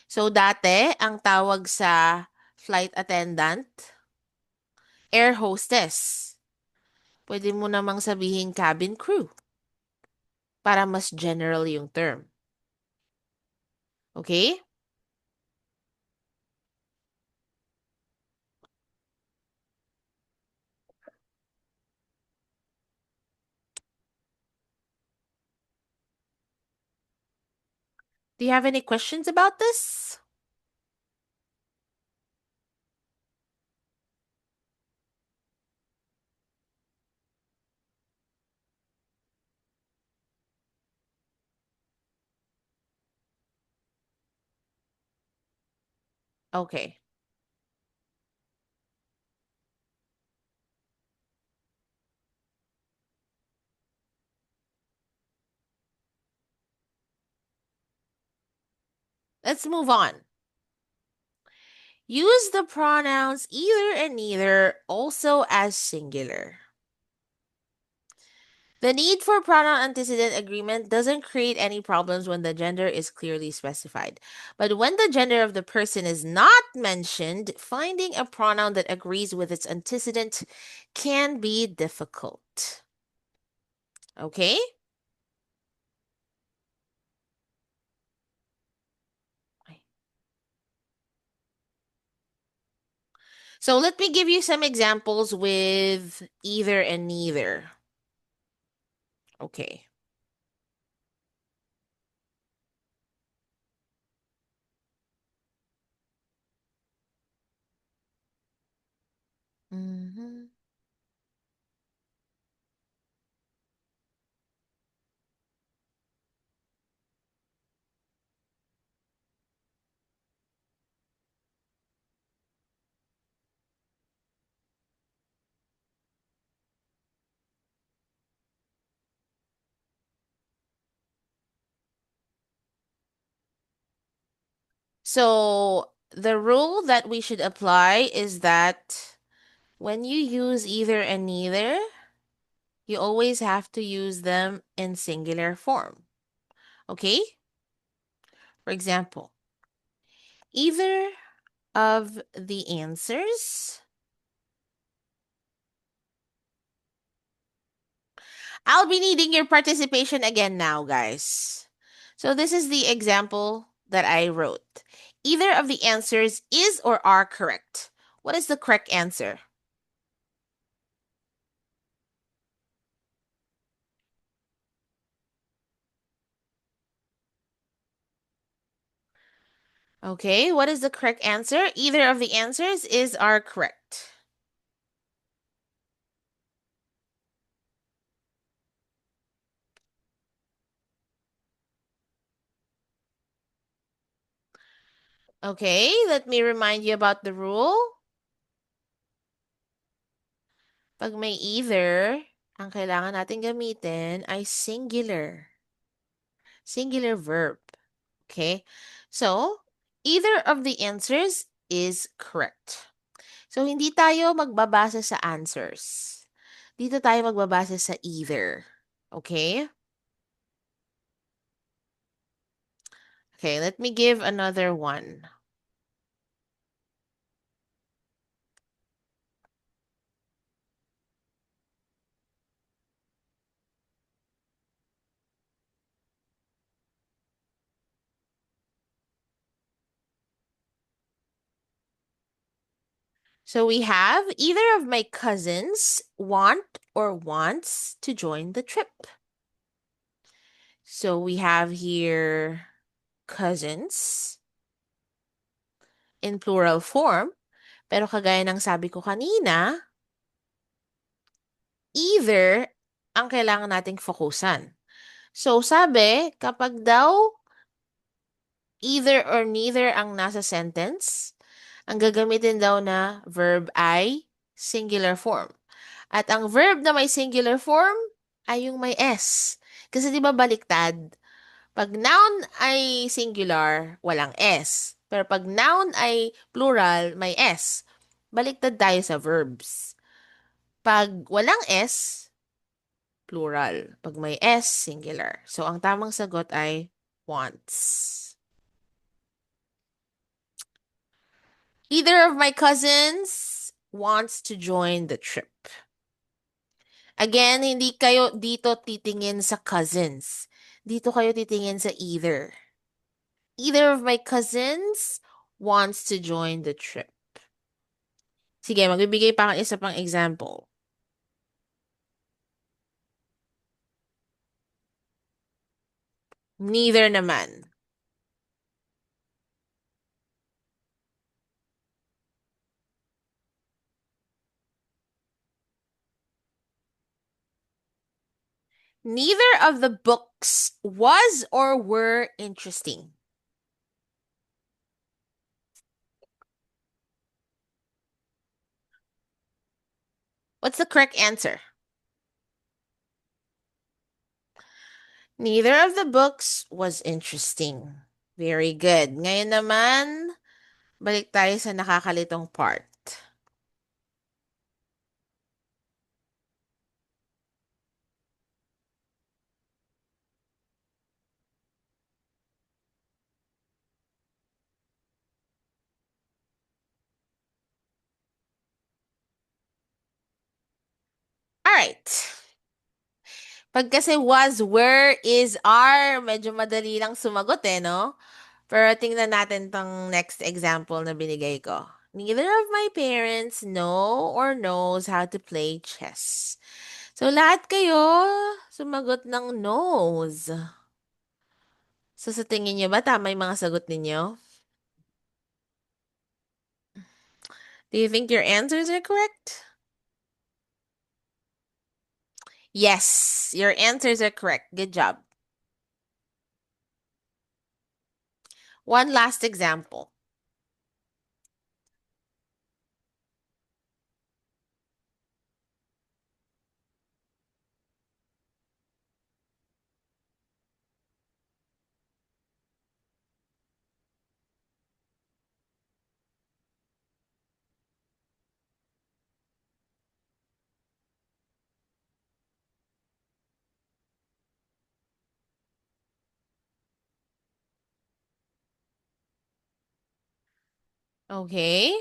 So dati, ang tawag sa flight attendant, air hostess. Pwede mo namang sabihin cabin crew para mas general yung term. Okay? Do you have any questions about this? Okay. Let's move on. Use the pronouns either and neither also as singular. The need for pronoun antecedent agreement doesn't create any problems when the gender is clearly specified. But when the gender of the person is not mentioned, finding a pronoun that agrees with its antecedent can be difficult. Okay? So let me give you some examples with either and neither. Okay. Mhm. So the rule that we should apply is that when you use either and neither, you always have to use them in singular form. Okay? For example, either of the answers. I'll be needing your participation again now, guys. So this is the example that I wrote. Either of the answers is or are correct. What is the correct answer? Okay, what is the correct answer? Either of the answers is are correct. Okay, let me remind you about the rule. Pag may either, ang kailangan natin gamitin ay singular. Singular verb. Okay? So, either of the answers is correct. So, hindi tayo magbabase sa answers. Dito tayo magbabase sa either. Okay? Okay, let me give another one. So we have either of my cousins want or wants to join the trip. So we have here cousins in plural form. Pero kagaya ng sabi ko kanina, either ang kailangan nating fokusan. So, sabi, kapag daw either or neither ang nasa sentence, ang gagamitin daw na verb ay singular form. At ang verb na may singular form ay yung may S. Kasi di ba baliktad? Pag noun ay singular, walang S. Pero pag noun ay plural, may S. Baliktad tayo sa verbs. Pag walang S, plural. Pag may S, singular. So, ang tamang sagot ay wants. Either of my cousins wants to join the trip. Again, hindi kayo dito titingin sa cousins. Dito kayo titingin sa either. Either of my cousins wants to join the trip. Sige, magbibigay pa ako isa pang example. Neither naman. Neither of the books was or were interesting. What's the correct answer? Neither of the books was interesting. Very good. Ngayon naman, balik tayo sa nakakalitong part. Alright. Pag kasi was, where, is, are, medyo madali lang sumagot no? Pero tingnan natin tong next example na binigay ko. Neither of my parents know or knows how to play chess. So, lahat kayo sumagot ng knows. So, sa tingin niyo ba tama yung mga sagot ninyo? Do you think your answers are correct? Yes, your answers are correct. Good job. One last example. Okay.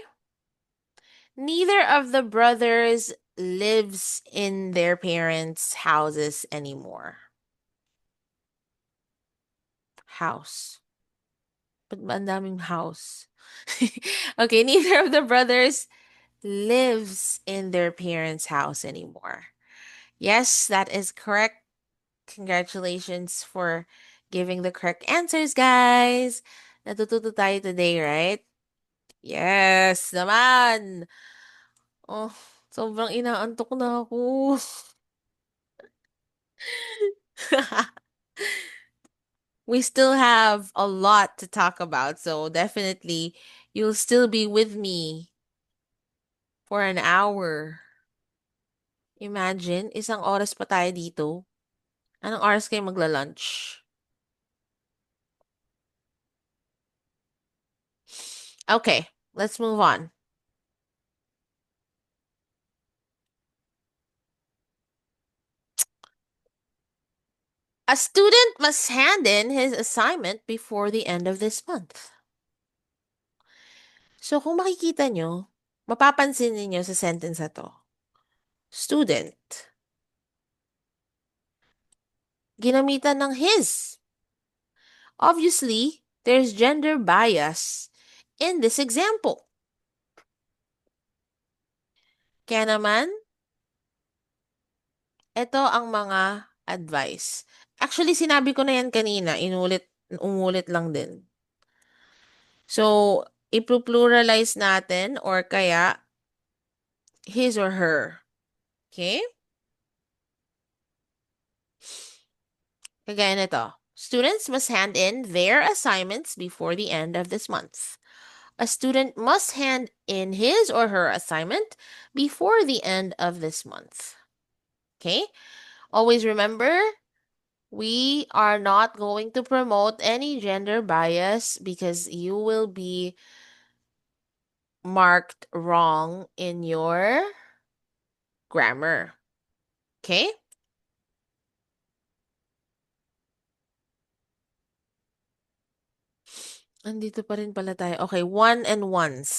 Neither of the brothers lives in their parents' houses anymore. House. Ba't ba ang daming house? Okay, neither of the brothers lives in their parents' house anymore. Yes, that is correct. Congratulations for giving the correct answers, guys. Natututo tayo today, right? Yes, naman. Oh, sobrang inaantok na ako. We still have a lot to talk about, so definitely you'll still be with me for an hour. Imagine, isang oras pa tayo dito. Anong oras kayo magla-lunch? Okay, let's move on. A student must hand in his assignment before the end of this month. So, kung makikita nyo, mapapansin ninyo sa sentence na to. Student. Ginamitan ng his. Obviously, there's gender bias in this example. Kaya naman, ito ang mga advice. Actually, sinabi ko na yan kanina. Umulit lang din. So, ipo-pluralize natin or kaya his or her. Okay? Kagaya nito. Students must hand in their assignments before the end of this month. A student must hand in his or her assignment before the end of this month. Okay? Always remember, we are not going to promote any gender bias because you will be marked wrong in your grammar. Okay? Andito pa rin pala tayo. Okay, one and ones.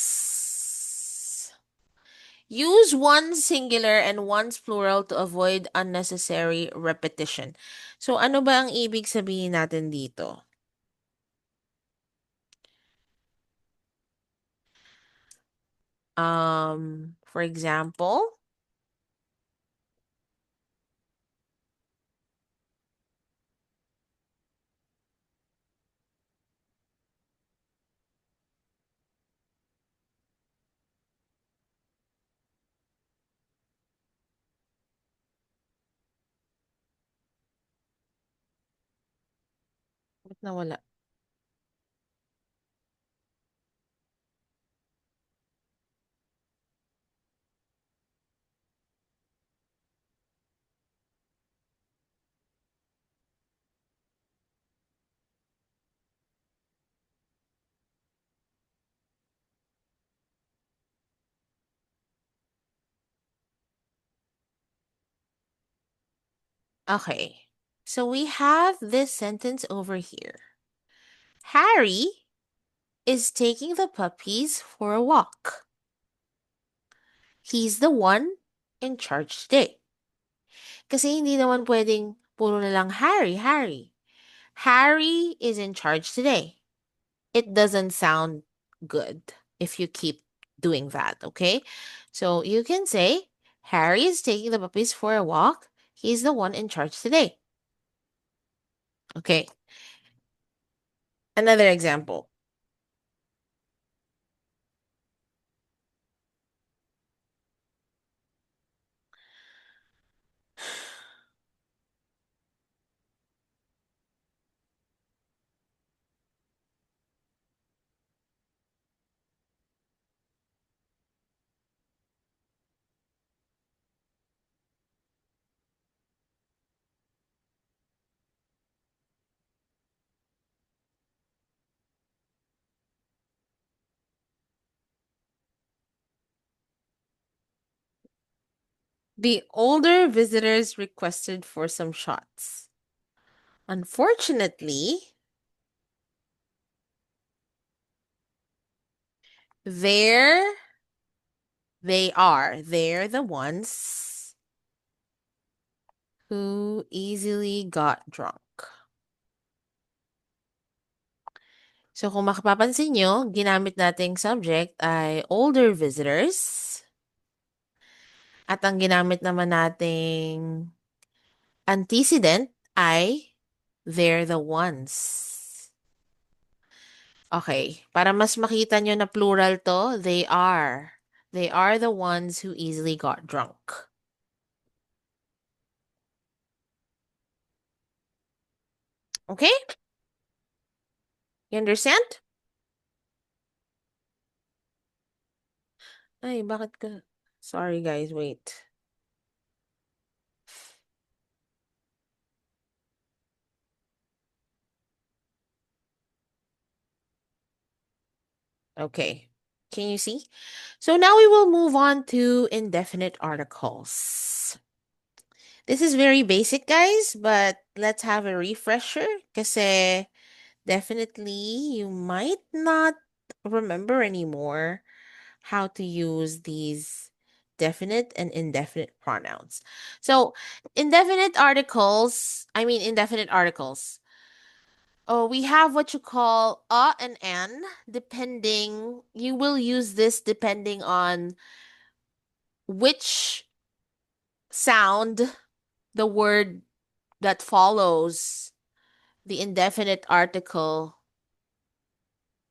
Use one's singular and one's plural to avoid unnecessary repetition. So, ano ba ang ibig sabihin natin dito? For example, ba't nawala? Okay. So, we have this sentence over here. Harry is taking the puppies for a walk. He's the one in charge today. Kasi hindi naman pwedeng puro na lang Harry, Harry. Harry is in charge today. It doesn't sound good if you keep doing that, okay? So you can say, Harry is taking the puppies for a walk. He's the one in charge today. Okay. Another example. The older visitors requested for some shots. Unfortunately, they're they're the ones who easily got drunk. So kung makapapansin nyo, ginamit nating subject ay older visitors. At ang ginamit naman nating antecedent ay they're the ones. Okay, para mas makita nyo na plural to, they are. They are the ones who easily got drunk. Okay? You understand? Ay, bakit ka? Sorry guys, wait. Okay. Can you see? So now we will move on to indefinite articles. This is very basic, guys, but let's have a refresher kasi definitely you might not remember anymore how to use these definite and indefinite pronouns. So, indefinite articles. Oh, we have what you call a and an, depending, you will use this depending on which sound the word that follows the indefinite article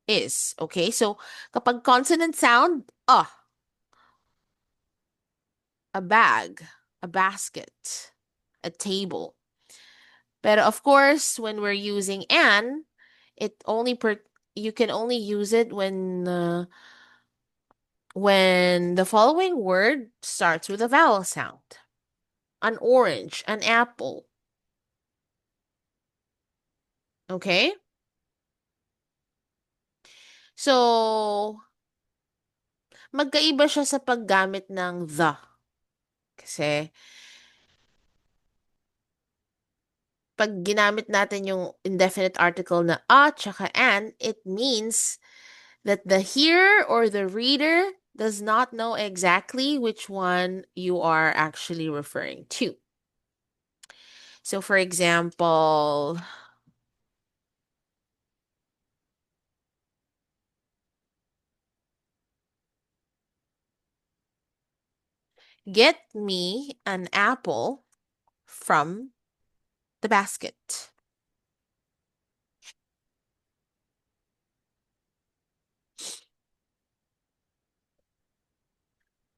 is. Okay? So, kapag consonant sound, a bag, a basket, a table. Pero of course, when we're using an, it only you can only use it when the following word starts with a vowel sound. An orange, an apple. Okay? So, magkaiba siya sa paggamit ng the. Kasi, pag ginamit natin yung indefinite article na a tsaka an, it means that the hearer or the reader does not know exactly which one you are actually referring to. So, for example, get me an apple from the basket.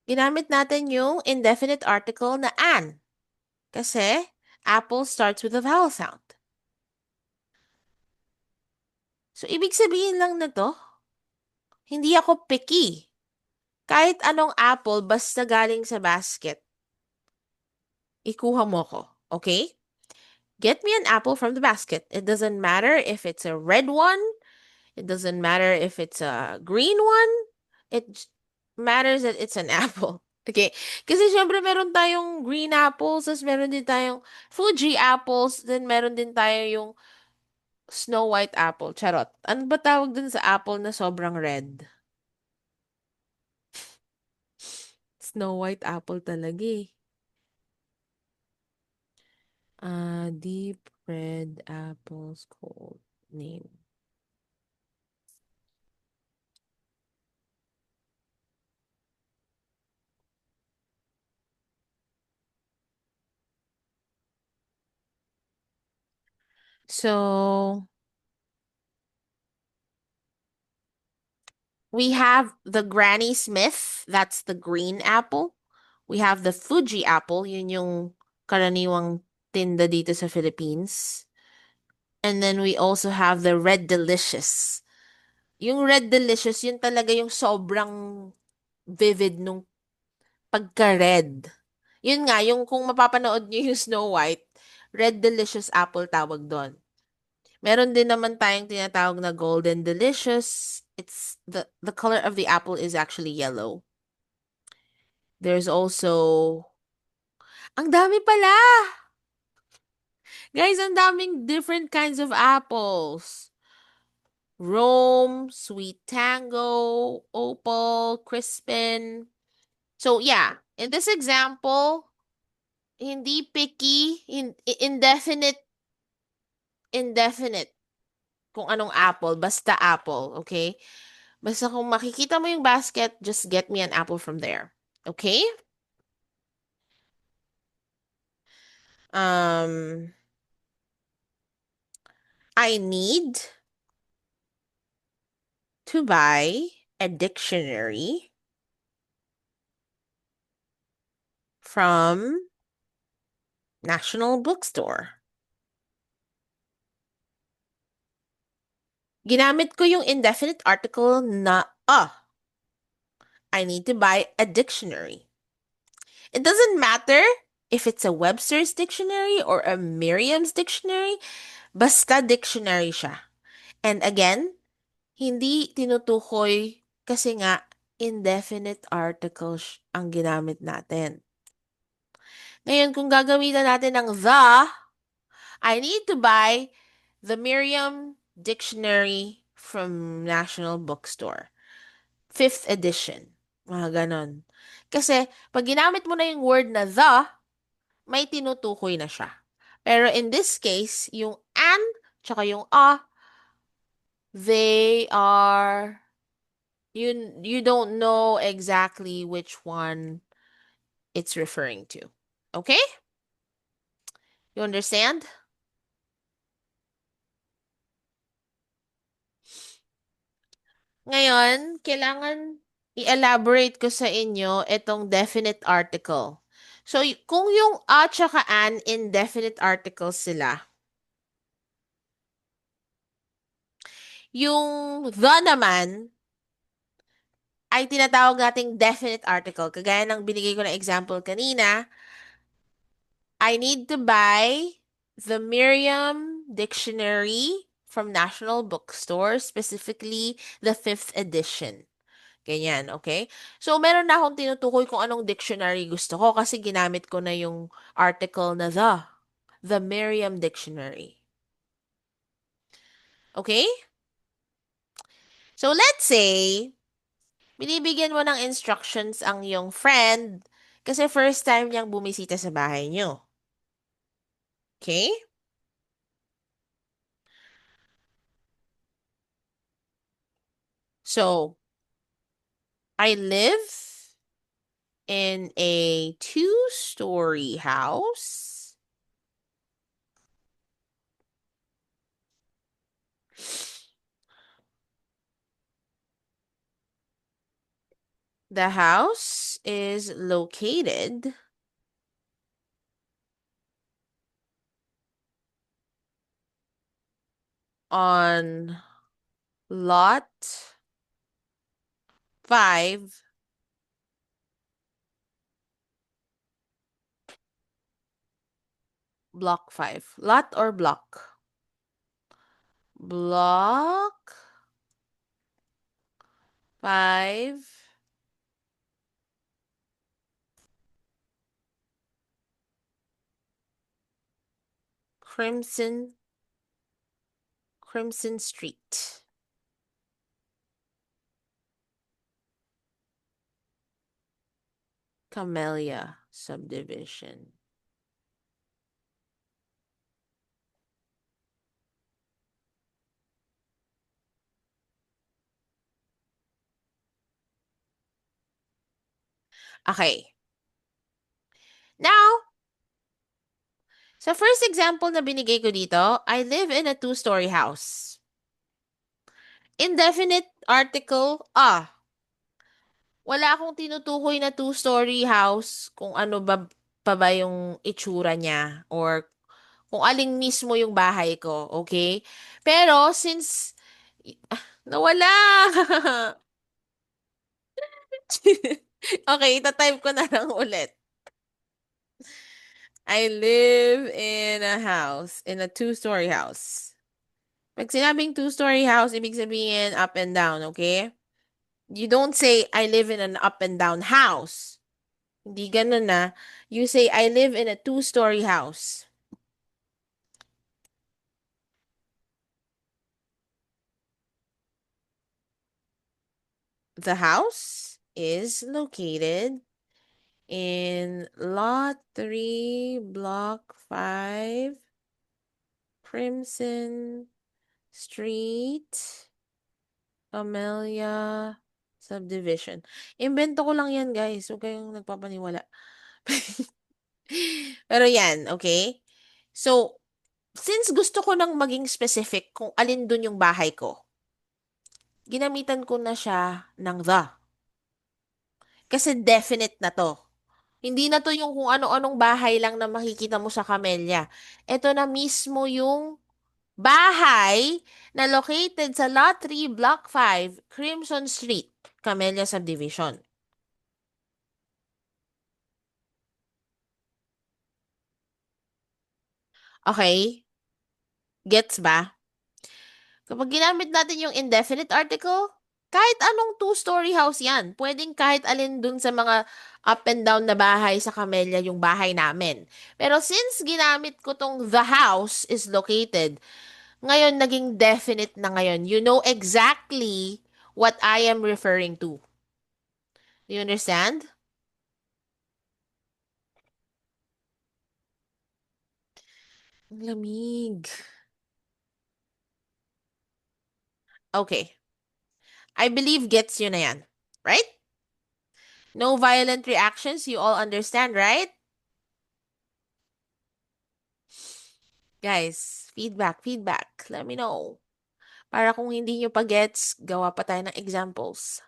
Ginamit natin yung indefinite article na an. Kasi apple starts with a vowel sound. So, ibig sabihin lang na to, hindi ako picky. Kahit anong apple, basta galing sa basket, ikuha mo ko. Okay? Get me an apple from the basket. It doesn't matter if it's a red one. It doesn't matter if it's a green one. Matters that it's an apple. Okay? Kasi syempre meron tayong green apples, tapos meron din tayong Fuji apples, then meron din tayo yung Snow White apple. Charot. Ano ba tawag dun sa apple na sobrang red? Snow White apple talaga eh. Deep red apples cold name. So, we have the Granny Smith, that's the green apple. We have the Fuji apple, yun yung karaniwang tinda dito sa Philippines. And then we also have the Red Delicious. Yung Red Delicious, yun talaga yung sobrang vivid nung pagka-red. Yun nga, yung kung mapapanood nyo yung Snow White, Red Delicious apple tawag doon. Meron din naman tayong tinatawag na Golden Delicious. It's the color of the apple is actually yellow. There's also ang dami pala. Guys, ang daming different kinds of apples. Rome, Sweet Tango, Opal, Crispin. So yeah, in this example, hindi picky, indefinite kung anong apple, basta apple, okay? Basta kung makikita mo yung basket, just get me an apple from there. Okay? Um, I need to buy a dictionary from National Bookstore. Ginamit ko yung indefinite article na a. I need to buy a dictionary. It doesn't matter if it's a Webster's dictionary or a Merriam's dictionary, basta dictionary siya. And again, hindi tinutukoy kasi nga indefinite articles ang ginamit natin. Ngayon, kung gagamitan natin ng the, I need to buy the Merriam Dictionary from National Bookstore. 5th edition. Mga ganon. Kasi, pag ginamit mo na yung word na the, may tinutukoy na siya. Pero in this case, yung an, tsaka yung a, they are, you don't know exactly which one it's referring to. Okay? You understand? Ngayon, kailangan i-elaborate ko sa inyo itong definite article. So, kung yung a tsaka an, indefinite articles sila, Yung the naman ay tinatawag nating definite article. Kagaya ng binigay ko na example kanina, I need to buy the Merriam Dictionary from National Bookstore, specifically the fifth edition. Ganyan, okay? So, meron na akong tinutukoy kung anong dictionary gusto ko kasi ginamit ko na yung article na the Merriam Dictionary. Okay? So, let's say, binibigyan mo ng instructions ang iyong friend kasi first time niyang bumisita sa bahay niyo. Okay? So, I live in a two-story house. The house is located on lot 5, block 5. Lot or block? Block 5, Crimson Street. Camellia subdivision. Okay. Now, sa first example na binigay ko dito, I live in a two-story house. Indefinite article, wala akong tinutukoy na two-story house kung ano ba pa ba yung itsura niya or kung aling mismo yung bahay ko, okay? Pero since nawala. Okay, itatype ko na lang ulit. I live in a house, in a two-story house. Pag sinabing two-story house, ibig sabihin up and down, okay? You don't say, I live in an up and down house. Hindi ganun na. You say, I live in a two-story house. The house is located in Lot 3, Block 5, Crimson Street, Amelia Subdivision. Invento ko lang yan, guys. Huwag kayong nagpapaniwala. Pero yan, okay? So, since gusto ko nang maging specific kung alin dun yung bahay ko, ginamitan ko na siya ng the. Kasi definite na to. Hindi na to yung kung ano-anong bahay lang na makikita mo sa Camellia. Ito na mismo yung bahay na located sa Lot 3, Block 5, Crimson Street, Camellia Subdivision. Okay? Gets ba? Kapag ginamit natin yung indefinite article, kahit anong two-story house yan. Pwedeng kahit alin dun sa mga up and down na bahay sa Camellia yung bahay namin. Pero since ginamit ko tong the house is located, ngayon naging definite na ngayon. You know exactly what I am referring to. Do you understand? Ang lamig. Okay. I believe gets you na yan. Right? No violent reactions. You all understand, right? Guys, feedback. Let me know. Para kung hindi nyo pa gets, gawa pa tayo ng examples.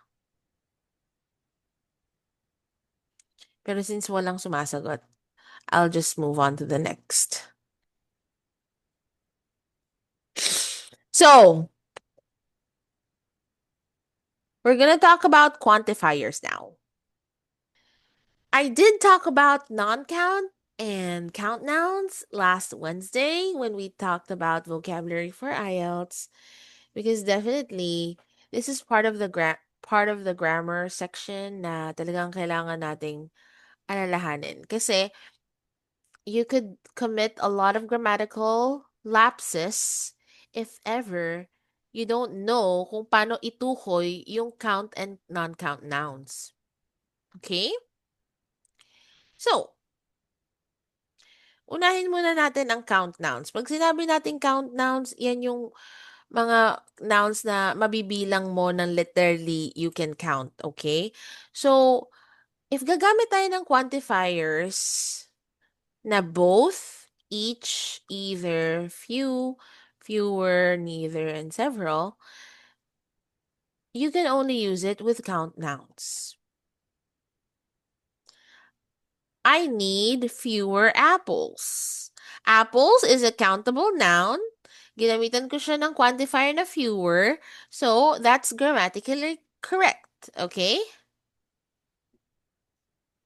Pero since walang sumasagot, I'll just move on to the next. So, We're going to talk about quantifiers now. I did talk about non-count and count nouns last Wednesday when we talked about vocabulary for IELTS, because definitely this is part of the grammar section na talagang kailangan nating alalahanin. Kasi you could commit a lot of grammatical lapses if ever you don't know kung paano itukoy yung count and non-count nouns. Okay? So, unahin muna natin ang count nouns. Pag sinabi natin count nouns, yan yung mga nouns na mabibilang mo ng literally you can count, okay? So, if gagamit tayo ng quantifiers na both, each, either, few, fewer, neither, and several, you can only use it with count nouns. I need fewer apples. Apples is a countable noun. Ginamitan ko siya ng quantifier na fewer. So, that's grammatically correct. Okay?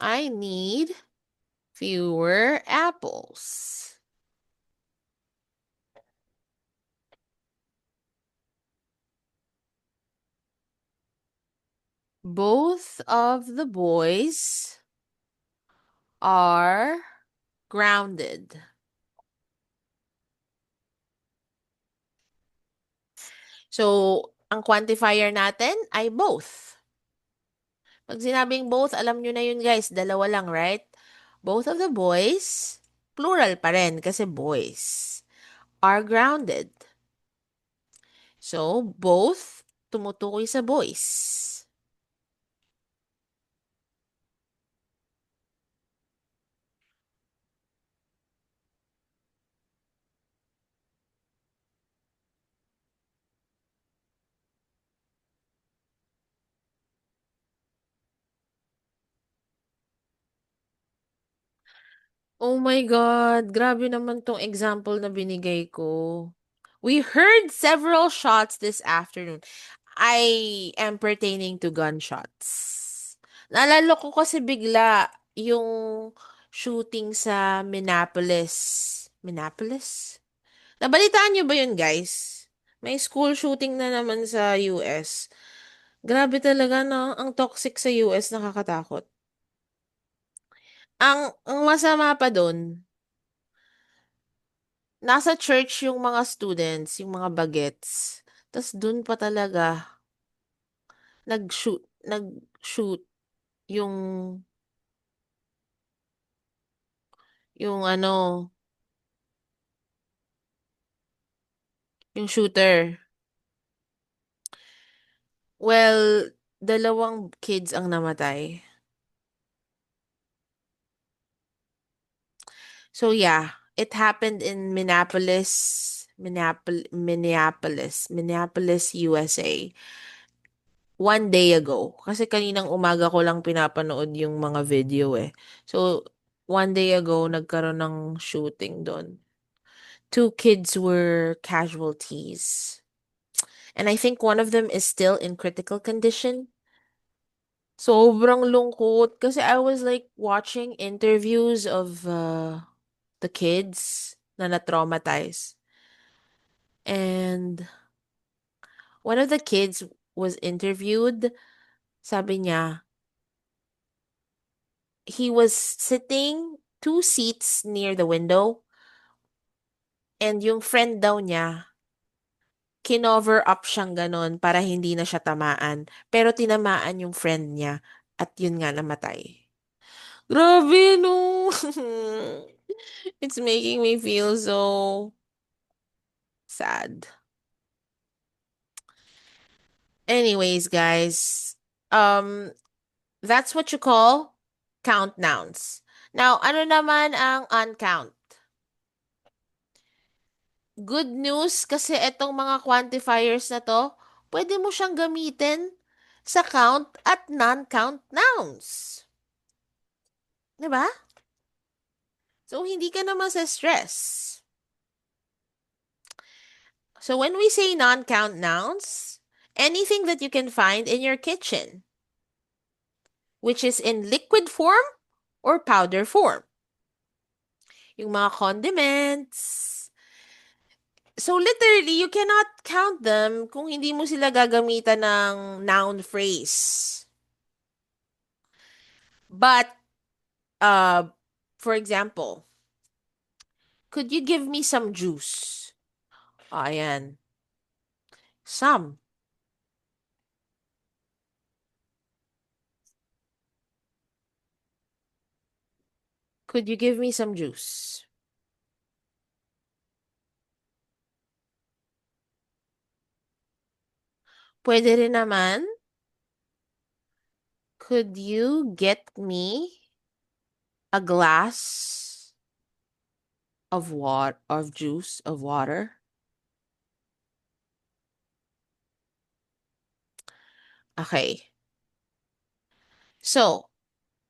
I need fewer apples. Both of the boys are grounded. So, ang quantifier natin ay both. Pag sinabing both, alam nyo na yun guys, dalawa lang, right? Both of the boys, plural pa rin kasi boys, are grounded. So, both tumutukoy sa boys. Oh my God, grabe naman tong example na binigay ko. We heard several shots this afternoon. I am pertaining to gunshots. Naalala ko kasi bigla yung shooting sa Minneapolis. Minneapolis? Nabalitaan niyo ba yun, guys? May school shooting na naman sa US. Grabe talaga, no? Ang toxic sa US, nakakatakot. Ang masama pa dun, nasa church yung mga students, yung mga bagets. Tas dun pa talaga nag-shoot yung ano, yung shooter. Well, dalawang kids ang namatay. So yeah, it happened in Minneapolis, USA. One day ago. Kasi kaninang umaga ko lang pinapanood yung mga video eh. So, one day ago, nagkaroon ng shooting doon. Two kids were casualties. And I think one of them is still in critical condition. Sobrang lungkot kasi I was like watching interviews of the kids na na-traumatize. And one of the kids was interviewed. Sabi niya, he was sitting two seats near the window and yung friend daw niya, kinover up siyang ganon para hindi na siya tamaan. Pero tinamaan yung friend niya at yun nga namatay. Grabe, no? It's making me feel so sad. Anyways, guys, um, that's what you call count nouns. Now, ano naman ang uncount? Good news kasi etong mga quantifiers na to, pwede mo siyang gamitin sa count at non-count nouns. 'Di ba? So, hindi ka naman sa stress. So, when we say non-count nouns, Anything that you can find in your kitchen, which is in liquid form or powder form. Yung mga condiments. So literally, you cannot count them kung hindi mo sila gagamitan ng noun phrase. But, uh, for example, could you give me some juice? Oh, ayan. Some. Could you give me some juice? Pwede rin naman. Could you get me a glass of water, of juice, of water? Okay. So,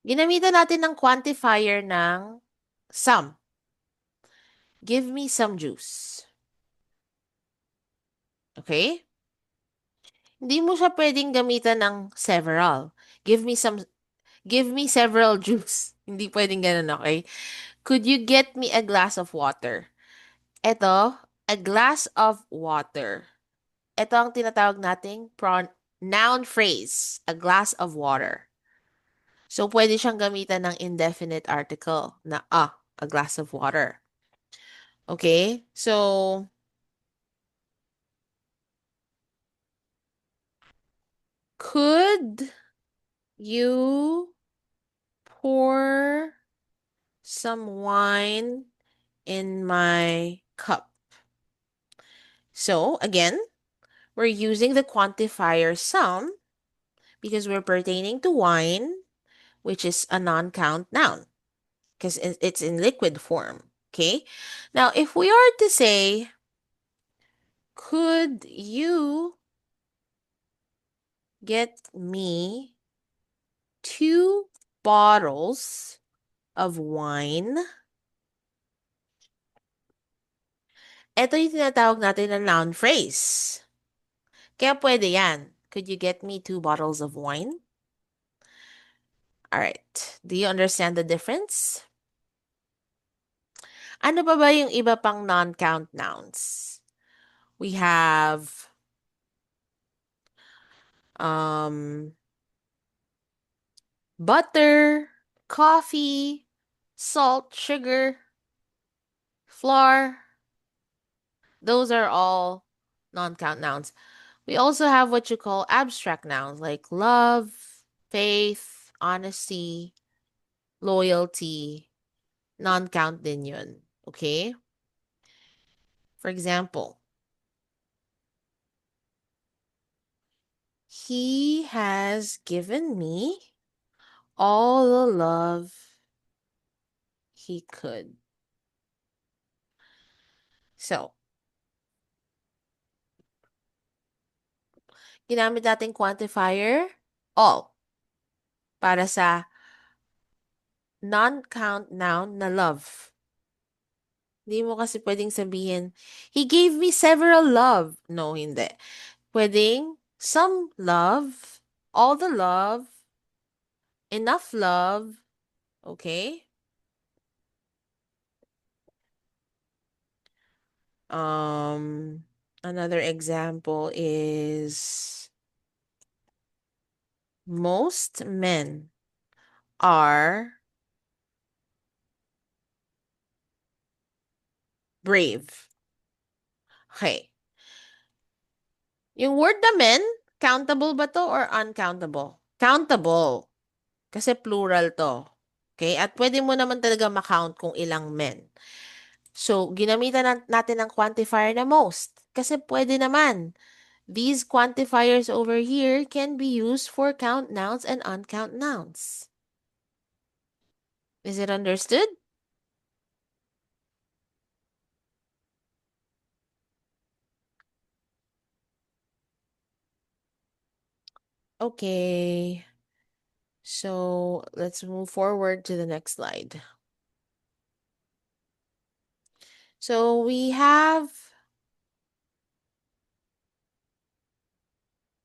ginamitan natin ng quantifier ng some. Give me some juice. Okay? Hindi mo siya pwedeng gamitan ng several. Give me some, give me several juice. Hindi pwedeng ganun, okay? Could you get me a glass of water? Ito, a glass of water. Ito ang tinatawag nating noun phrase, a glass of water. So, pwede siyang gamitan ng indefinite article na a glass of water. Okay? So, could you pour some wine in my cup? So, again, we're using the quantifier some because we're pertaining to wine, which is a non-count noun because it's in liquid form. Okay? Now, if we are to say, could you get me 2 bottles of wine? Ito yung tinatawag natin na noun phrase. Kaya pwede yan. Could you get me 2 bottles of wine? Alright. Do you understand the difference? Ano pa ba yung iba pang non-count nouns? We have um, butter, coffee, salt, sugar, flour. Those are all non-count nouns. We also have what you call abstract nouns like love, faith, honesty, loyalty. Non-count din yun. Okay? For example, he has given me all the love he could. So, ginamit natin quantifier, all, para sa non-count noun na love. Hindi mo kasi pwedeng sabihin, he gave me several love. No, hindi. Pwedeng some love, all the love, enough love, okay? Um, Another example is most men are brave. Okay. Yung word na men, countable ba to or uncountable? Countable. Kasi plural to. Okay? At pwede mo naman talaga makount kung ilang men. So, ginamitan natin ng quantifier na most. Kasi pwede naman. These quantifiers over here can be used for count nouns and uncount nouns. Is it understood? Okay. So, let's move forward to the next slide. So, we have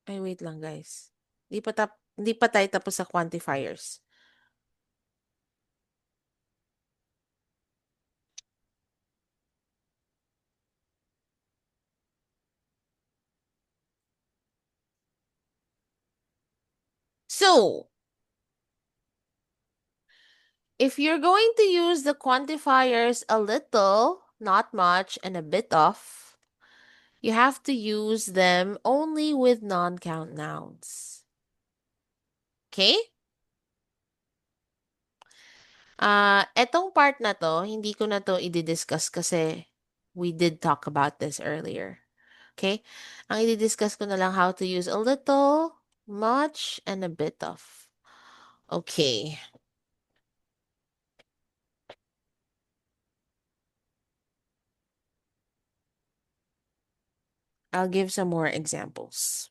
Ay, wait lang, guys. Di pa tayo tapos sa quantifiers. So, if you're going to use the quantifiers a little, not much, and a bit of, you have to use them only with non-count nouns. Okay? Etong part na to, hindi ko na to i-discuss kasi we did talk about this earlier. Okay? Ang i-discuss ko na lang how to use a little, much, and a bit of. Okay. I'll give some more examples.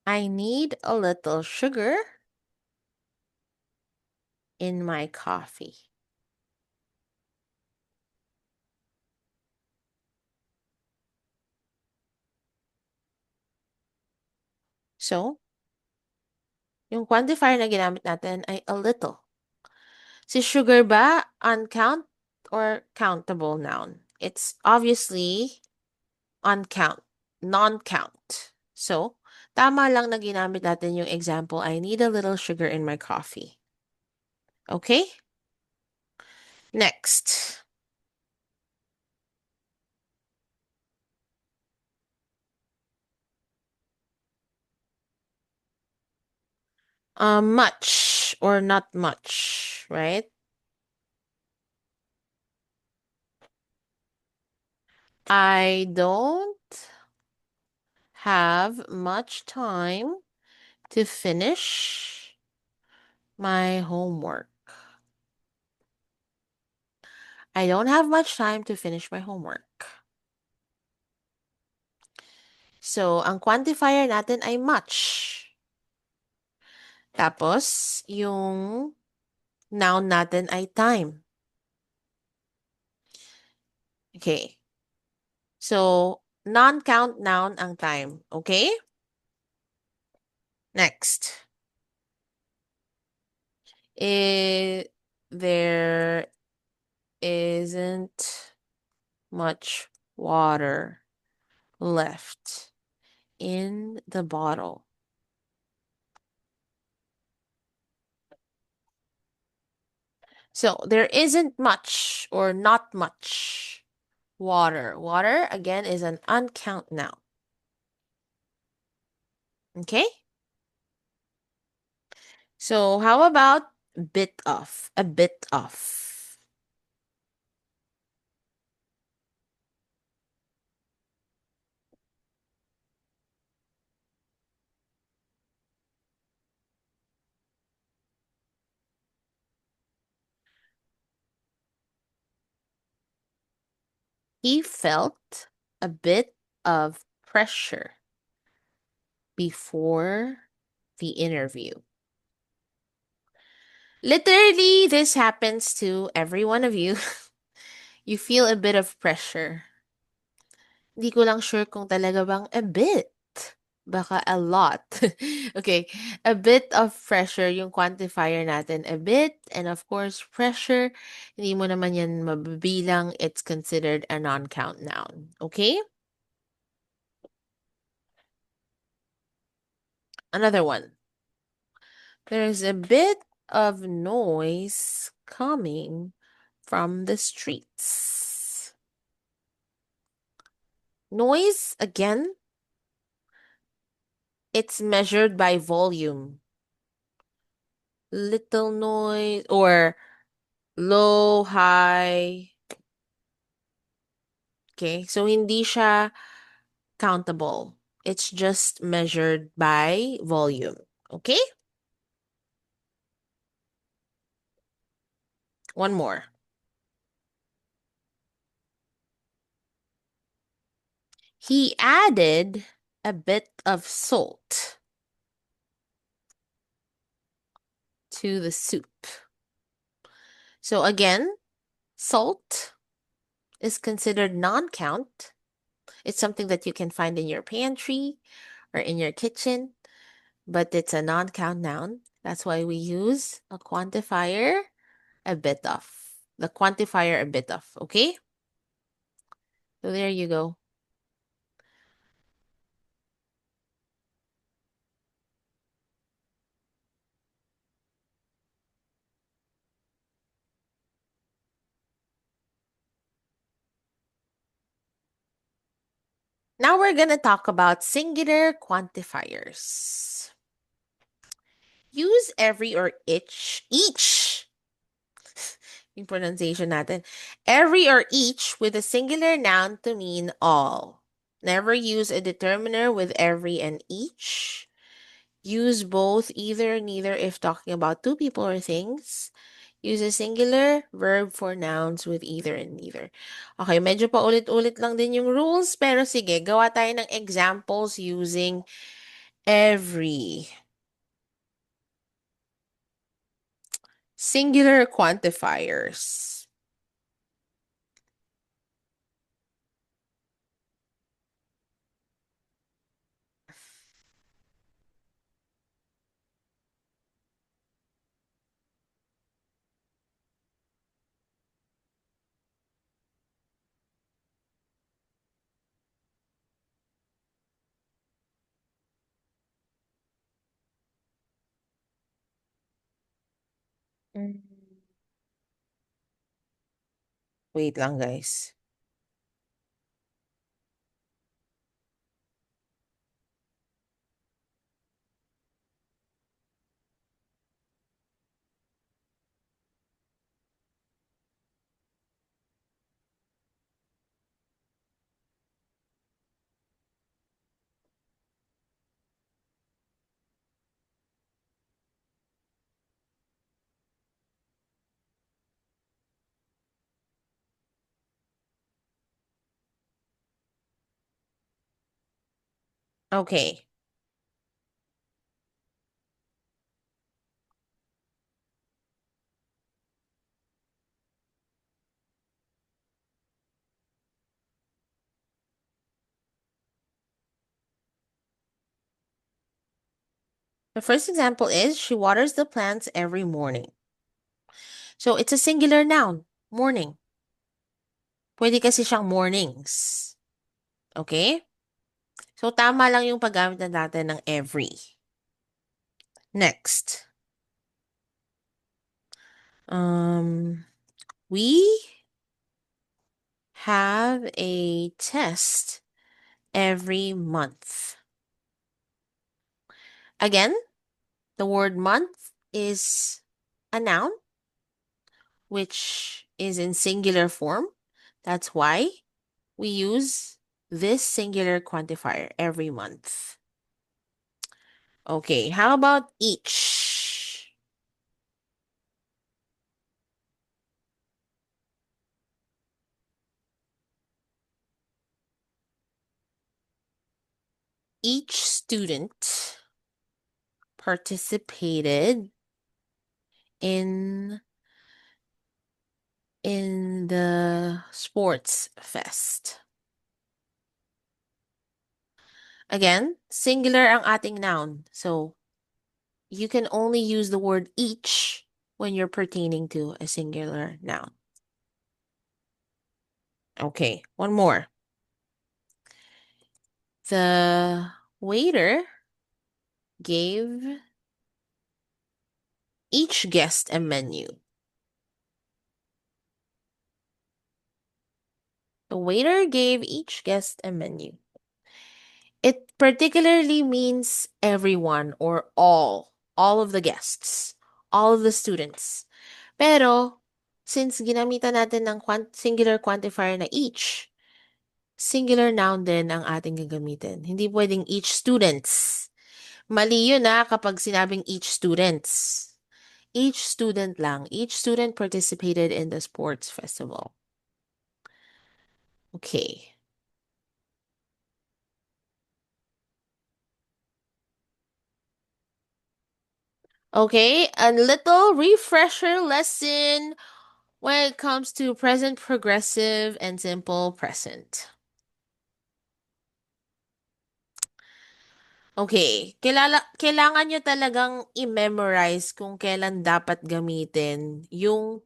I need a little sugar in my coffee. So, yung quantifier na ginamit natin ay a little. Si sugar ba, uncount or countable noun? It's obviously uncount, non-count. So, tama lang na ginamit natin yung example, I need a little sugar in my coffee. Okay? Next. Much or not much, right? I don't have much time to finish my homework. I don't have much time to finish my homework. So, ang quantifier natin ay much. Tapos, yung noun natin ay time. Okay. So, non-count noun ang time. Okay? Next. There isn't much water left in the bottle. So, there isn't much or not much water. Water, again, is an uncount noun. Okay? So, how about bit of? A bit of. He felt a bit of pressure before the interview. Literally, this happens to every one of you. You feel a bit of pressure. Hindi ko lang sure kung talaga bang a bit. Baka a lot. Okay, a bit of pressure yung quantifier natin. A bit, and of course, pressure, hindi mo naman yan mabibilang. It's considered a non-count noun. Okay? Another one. There's a bit of noise coming from the streets. Noise, again, it's measured by volume. Little noise or low, high. Okay, so hindi siya countable. It's just measured by volume. Okay? One more. He added a bit of salt to the soup. So again, salt is considered non-count. It's something that you can find in your pantry or in your kitchen, but it's a non-count noun. That's why we use a quantifier, a bit of. The quantifier, a bit of, okay? So there you go. Now we're going to talk about singular quantifiers. Use every or each. Yung pronunciation natin. Every or each with a singular noun to mean all. Never use a determiner with every and each. Use both, either, neither if talking about two people or things. Use a singular verb for nouns with either and neither. Okay, medyo pa ulit-ulit lang din yung rules, pero sige, gawa tayo ng examples using every. Singular quantifiers. Mm. Wait lang, guys. Okay. The first example is she waters the plants every morning. So it's a singular noun, morning. Pwede kasi siyang mornings. Okay? So tama lang yung paggamit na natin ng every. Next. Um, we have a test every month. Again, the word month is a noun, which is in singular form. That's why we use this singular quantifier every month. Okay, how about each? Each student participated in the sports fest. Again, singular ang ating noun. So, you can only use the word each when you're pertaining to a singular noun. Okay, one more. The waiter gave each guest a menu. The waiter gave each guest a menu. It particularly means everyone or all of the guests, all of the students. Pero, since ginamitan natin ng singular quantifier na each, singular noun din ang ating gagamitin. Hindi pwedeng each students. Mali yun kapag sinabing each students. Each student lang. Each student participated in the sports festival. Okay. Okay, a little refresher lesson when it comes to present progressive and simple present. Okay, kailangan nyo talagang i-memorize kung kailan dapat gamitin yung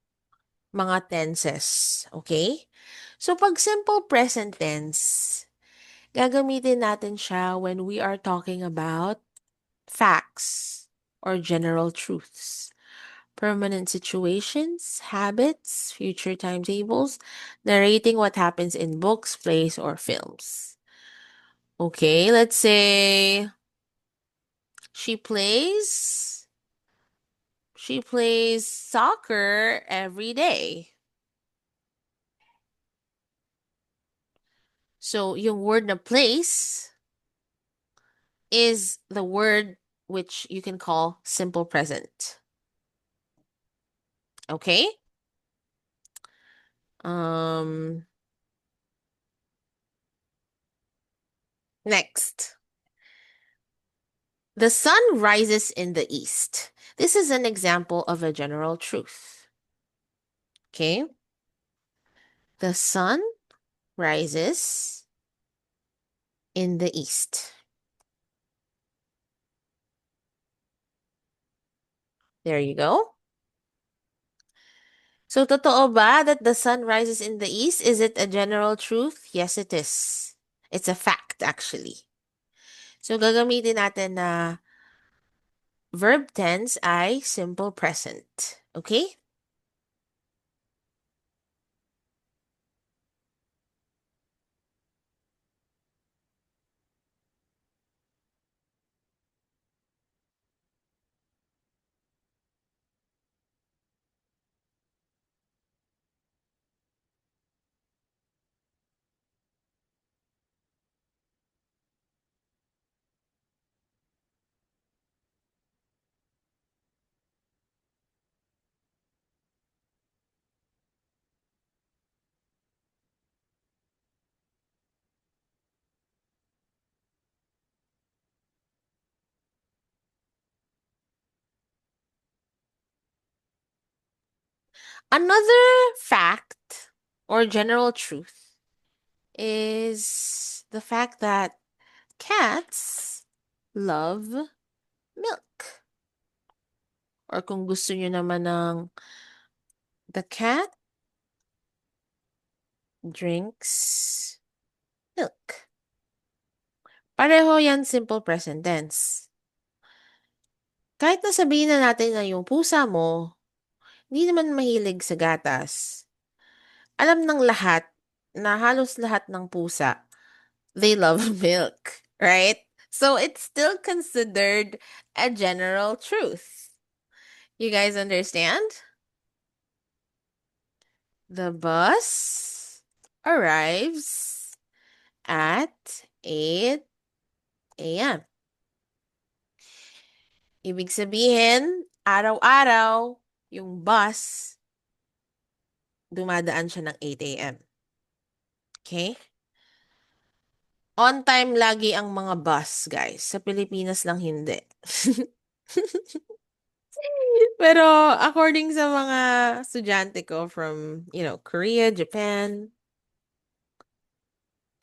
mga tenses. Okay? So, pag simple present tense, gagamitin natin siya when we are talking about facts or general truths, permanent situations, habits, future timetables, narrating what happens in books, plays, or films. Okay, let's say she plays she plays soccer every day. So, yung word na place is the word which you can call simple present. Okay? Um Next. The sun rises in the east. This is an example of a general truth. Okay? The sun rises in the east. There you go. So, totoo ba that the sun rises in the east? Is it a general truth? Yes, it is. It's a fact, actually. So, gagamitin natin na verb tense ay simple present. Okay? Another fact or general truth is the fact that cats love milk. Or kung gusto nyo naman ng the cat drinks milk. Pareho yan simple present tense. Kahit na sabihin na natin na yung pusa mo, hindi naman mahilig sa gatas. Alam ng lahat na halos lahat ng pusa, they love milk, right? So it's still considered a general truth. You guys understand? The bus arrives at 8 a.m. Ibig sabihin, araw-araw, yung bus, dumadaan siya ng 8 a.m. Okay? On time lagi ang mga bus, guys. Sa Pilipinas lang hindi. Pero according sa mga estudyante ko from, Korea, Japan,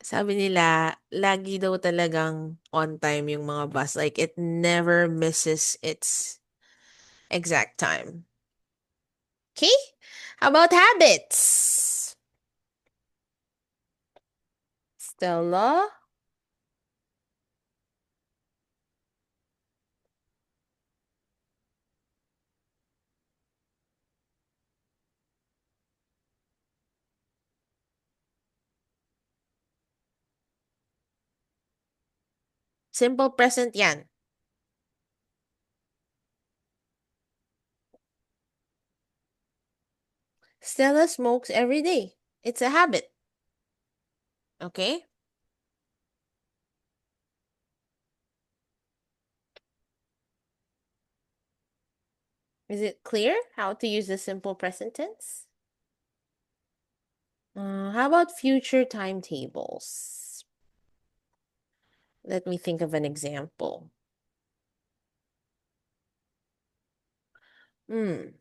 sabi nila, lagi daw talagang on time yung mga bus. Like, it never misses its exact time. Okay? How about habits? Stella? Simple present yan. Stella smokes every day. It's a habit. Okay? Is it clear how to use the simple present tense? How about future timetables? Let me think of an example. Hmm.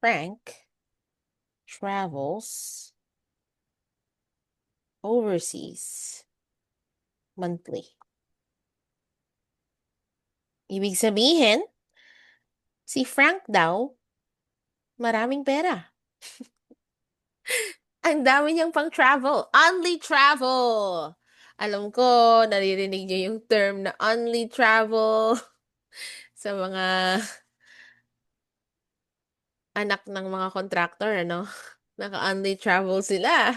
Frank travels overseas monthly. Ibig sabihin, si Frank daw, maraming pera. Ang dami niyang pang-travel. Only travel. Alam ko, naririnig niyo yung term na only travel sa mga anak ng mga contractor, ano? Naka-only travel sila.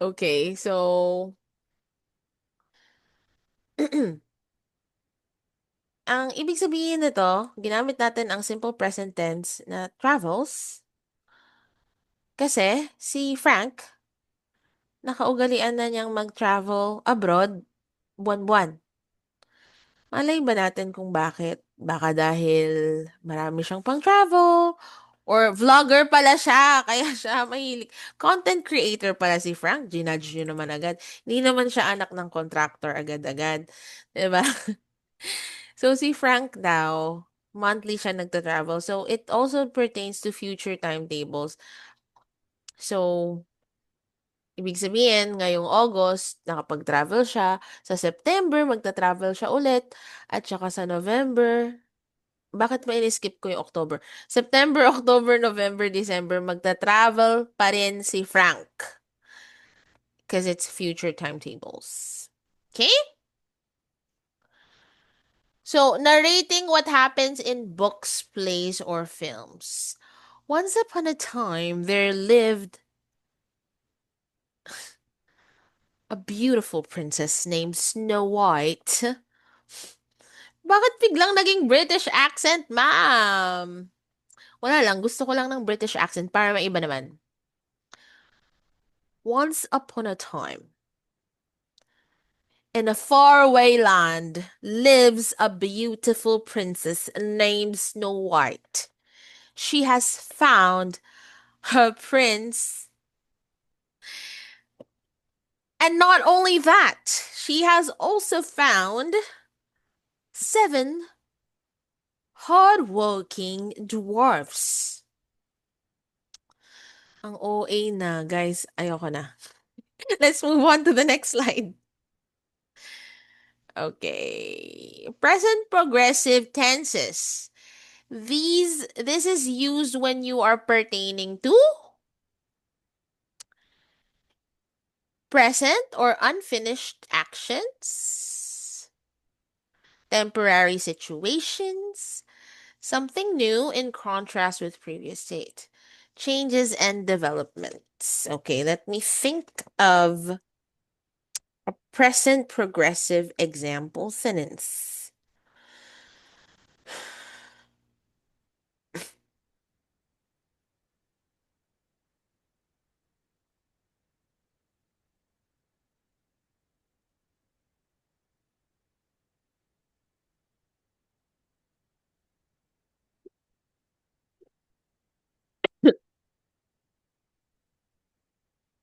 Okay, so ang ibig sabihin nito, ginamit natin ang simple present tense na travels kasi si Frank nakaugalian na niyang mag-travel abroad buwan-buwan. Malay ba natin kung bakit? Baka dahil marami siyang pang-travel or vlogger pala siya, kaya siya mahilig. Content creator pala si Frank, ginudge nyo naman agad. Hindi naman siya anak ng contractor agad-agad. 'Di ba? So, si Frank daw, monthly siya nagta-travel. So, it also pertains to future timetables. So, ibig sabihin, ngayong August, nakapag-travel siya. Sa September, magta-travel siya ulit. At saka sa November, bakit ba in-skip ko yung October? September, October, November, December, magta-travel pa rin si Frank. Because it's future timetables. Okay? So, narrating what happens in books, plays, or films. Once upon a time, there lived a beautiful princess named Snow White. Bakit biglang naging British accent, ma'am? Wala lang, gusto ko lang ng British accent para maiba naman. Once upon a time, in a faraway land, lives a beautiful princess named Snow White. She has found her prince. And not only that, she has also found seven hardworking dwarfs. Ang OA na, guys. Ayoko na. Let's move on to the next slide. Okay. Present progressive tenses. This is used when you are pertaining to present or unfinished actions, temporary situations, something new in contrast with previous state, changes and developments. Okay, let me think of a present progressive example sentence.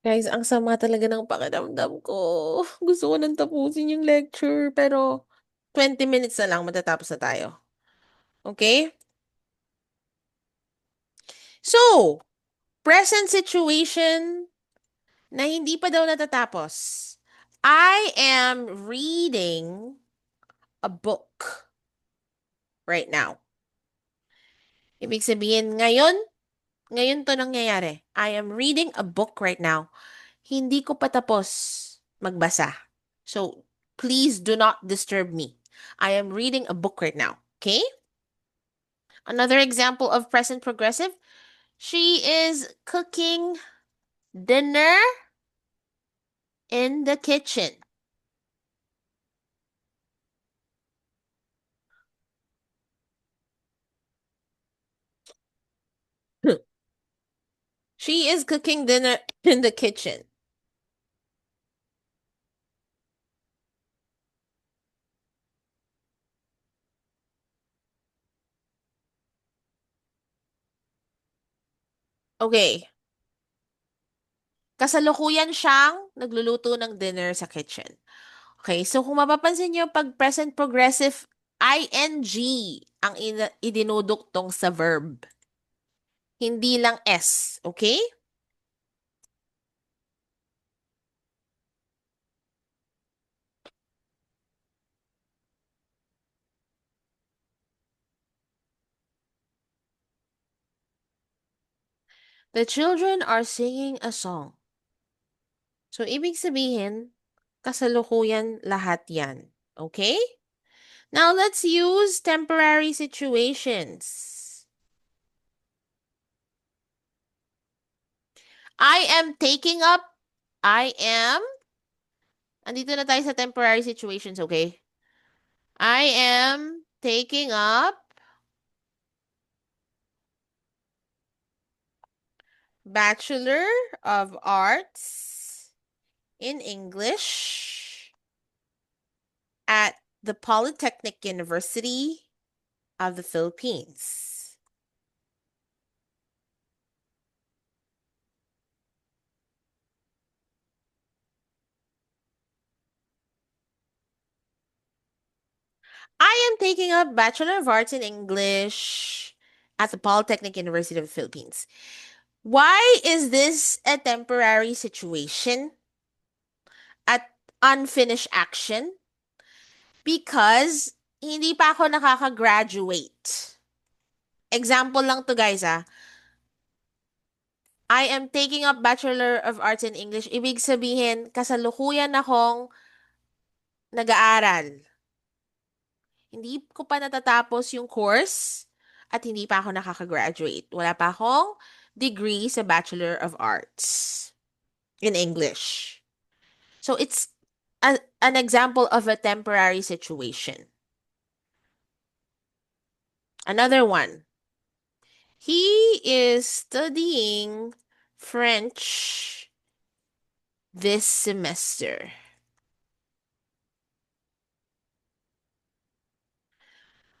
Guys, ang sama talaga ng pakiramdam ko. Gusto ko nang tapusin yung lecture, pero 20 minutes na lang, matatapos na tayo. Okay? So, present situation na hindi pa daw natatapos. I am reading a book right now. Ibig sabihin, ngayon to nangyayari. I am reading a book right now. Hindi ko pa tapos magbasa. So, please do not disturb me. I am reading a book right now. Okay? Another example of present progressive. She is cooking dinner in the kitchen. She is cooking dinner in the kitchen. Okay. Kasalukuyan siyang nagluluto ng dinner sa kitchen. Okay, so kung mapapansin niyo, pag present progressive, ing ang idinuduktong sa verb. Hindi lang S, okay? The children are singing a song. So, ibig sabihin, kasalukuyan lahat yan. Okay? Now, let's use temporary situations. I am taking up, I am, andito na tayo sa temporary situations, okay? I am taking up Bachelor of Arts in English at the Polytechnic University of the Philippines. I am taking up Bachelor of Arts in English at the Polytechnic University of the Philippines. Why is this a temporary situation at unfinished action? Because hindi pa ako nakaka-graduate. Example lang to guys ah. I am taking up Bachelor of Arts in English. Ibig sabihin, kasalukuyan akong nag-aaral. Hindi ko pa natatapos yung course at hindi pa ako nakaka-graduate. Wala pa akong degree sa Bachelor of Arts in English. So it's an example of a temporary situation. Another one. He is studying French this semester.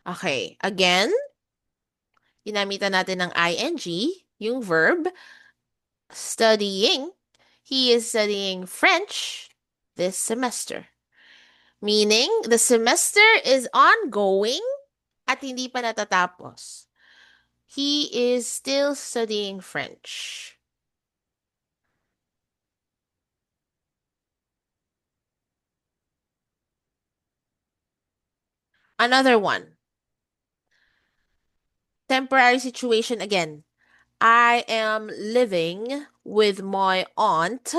Okay, again, ginamitan natin ng ing, yung verb, studying. He is studying French this semester. Meaning, the semester is ongoing at hindi pa natatapos. He is still studying French. Another one. Temporary situation again. I am living with my aunt.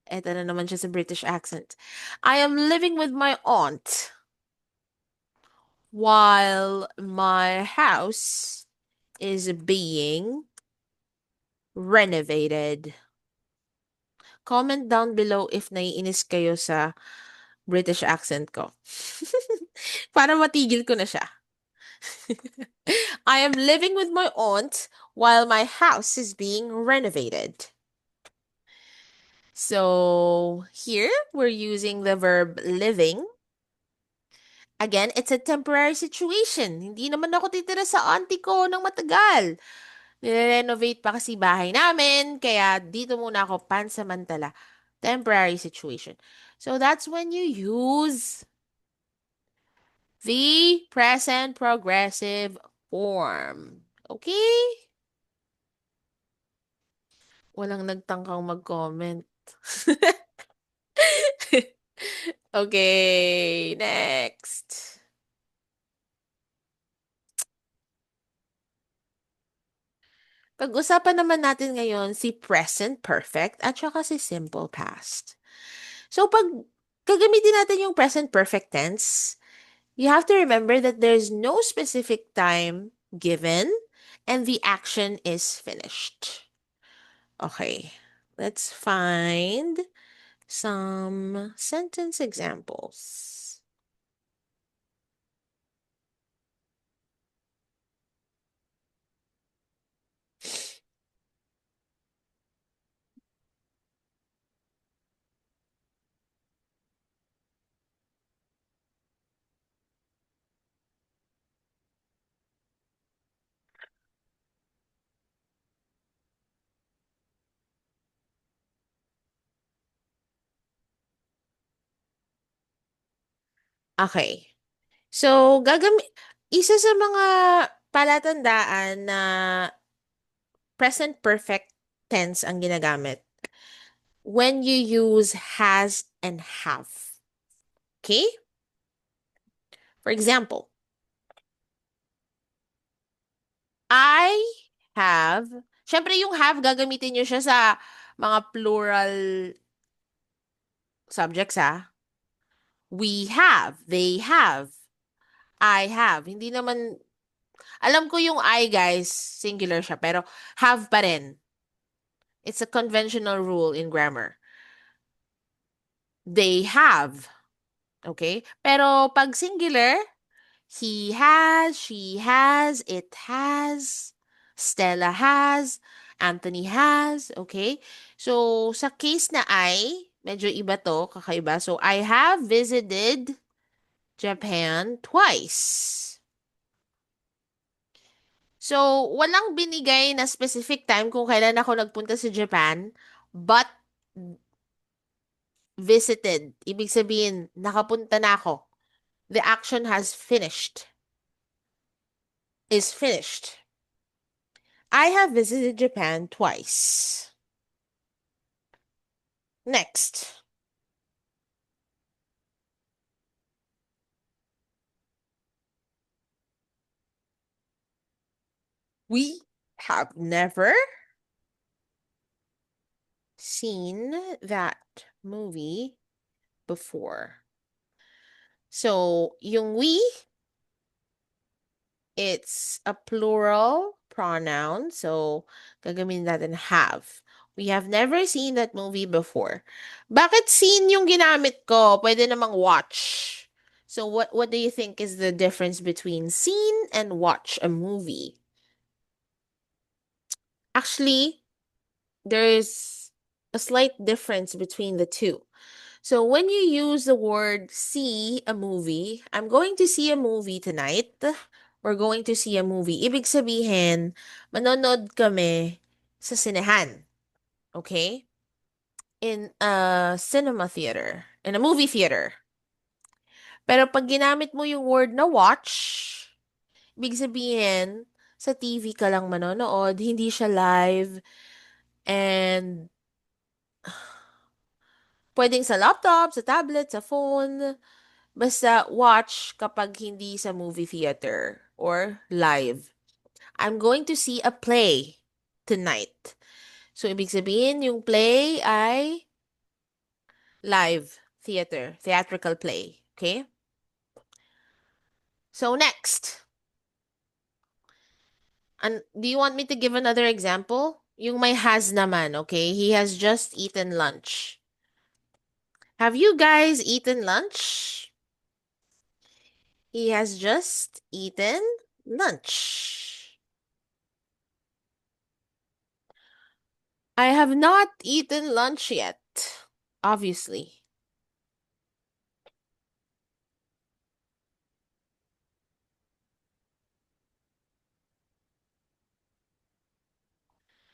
Ito na naman siya sa British accent. I am living with my aunt while my house is being renovated. Comment down below if naiinis kayo sa British accent ko. Para matigil ko na siya. I am living with my aunt while my house is being renovated. So here we're using the verb living. Again, it's a temporary situation. Hindi naman ako titira sa auntie ko ng matagal. Nire-renovate pa kasi bahay namin, kaya dito muna ako pansamantala. Temporary situation. So that's when you use the present progressive form. Okay? Walang nagtangkang mag-comment. Okay, next. Pag-usapan naman natin ngayon si present perfect at saka si simple past. So, pag gagamitin natin yung present perfect tense, you have to remember that there's no specific time given and the action is finished. Okay, let's find some sentence examples. Okay. So, isa sa mga palatandaan na present perfect tense ang ginagamit when you use has and have. Okay? For example, I have, syempre yung have, gagamitin nyo siya sa mga plural subjects, ah. We have, they have, I have. Hindi naman, alam ko yung I, guys, singular siya, pero have pa rin. It's a conventional rule in grammar. They have. Okay? Pero pag singular, he has, she has, it has, Stella has, Anthony has, okay? So, sa case na I, medyo iba to, kakaiba. So, I have visited Japan twice. So, walang binigay na specific time kung kailan ako nagpunta sa Japan, but visited. Ibig sabihin, nakapunta na ako. The action has finished. Is finished. I have visited Japan twice. Next. We have never seen that movie before. So, yung we, it's a plural pronoun. So, gagamitin natin have. We have never seen that movie before. Bakit seen yung ginamit ko? Pwede namang watch. So, what do you think is the difference between seen and watch a movie? Actually, there's a slight difference between the two. So when you use the word see a movie, I'm going to see a movie tonight. We're going to see a movie. Ibig sabihin, manonood kami sa sinehan. Okay? In a cinema theater. In a movie theater. Pero pag ginamit mo yung word na watch, ibig sabihin, sa TV ka lang manonood, hindi siya live, and pwedeng sa laptop, sa tablet, sa phone. Basta watch kapag hindi sa movie theater or live. I'm going to see a play tonight. So, ibig sabihin, yung play ay live theater, theatrical play. Okay? So, next. And do you want me to give another example? Yung may has naman, okay? He has just eaten lunch. Have you guys eaten lunch? He has just eaten lunch. I have not eaten lunch yet, obviously.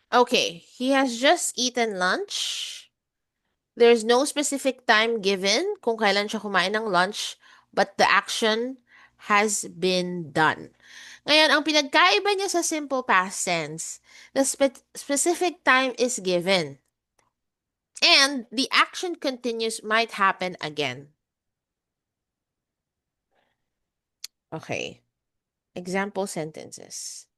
Okay, he has just eaten lunch. There's no specific time given kung kailan siya kumain ng lunch, but the action has been done. Ngayon, ang pinagkaiba niya sa simple past tense, the specific time is given. And the action continues might happen again. Okay. Example sentences.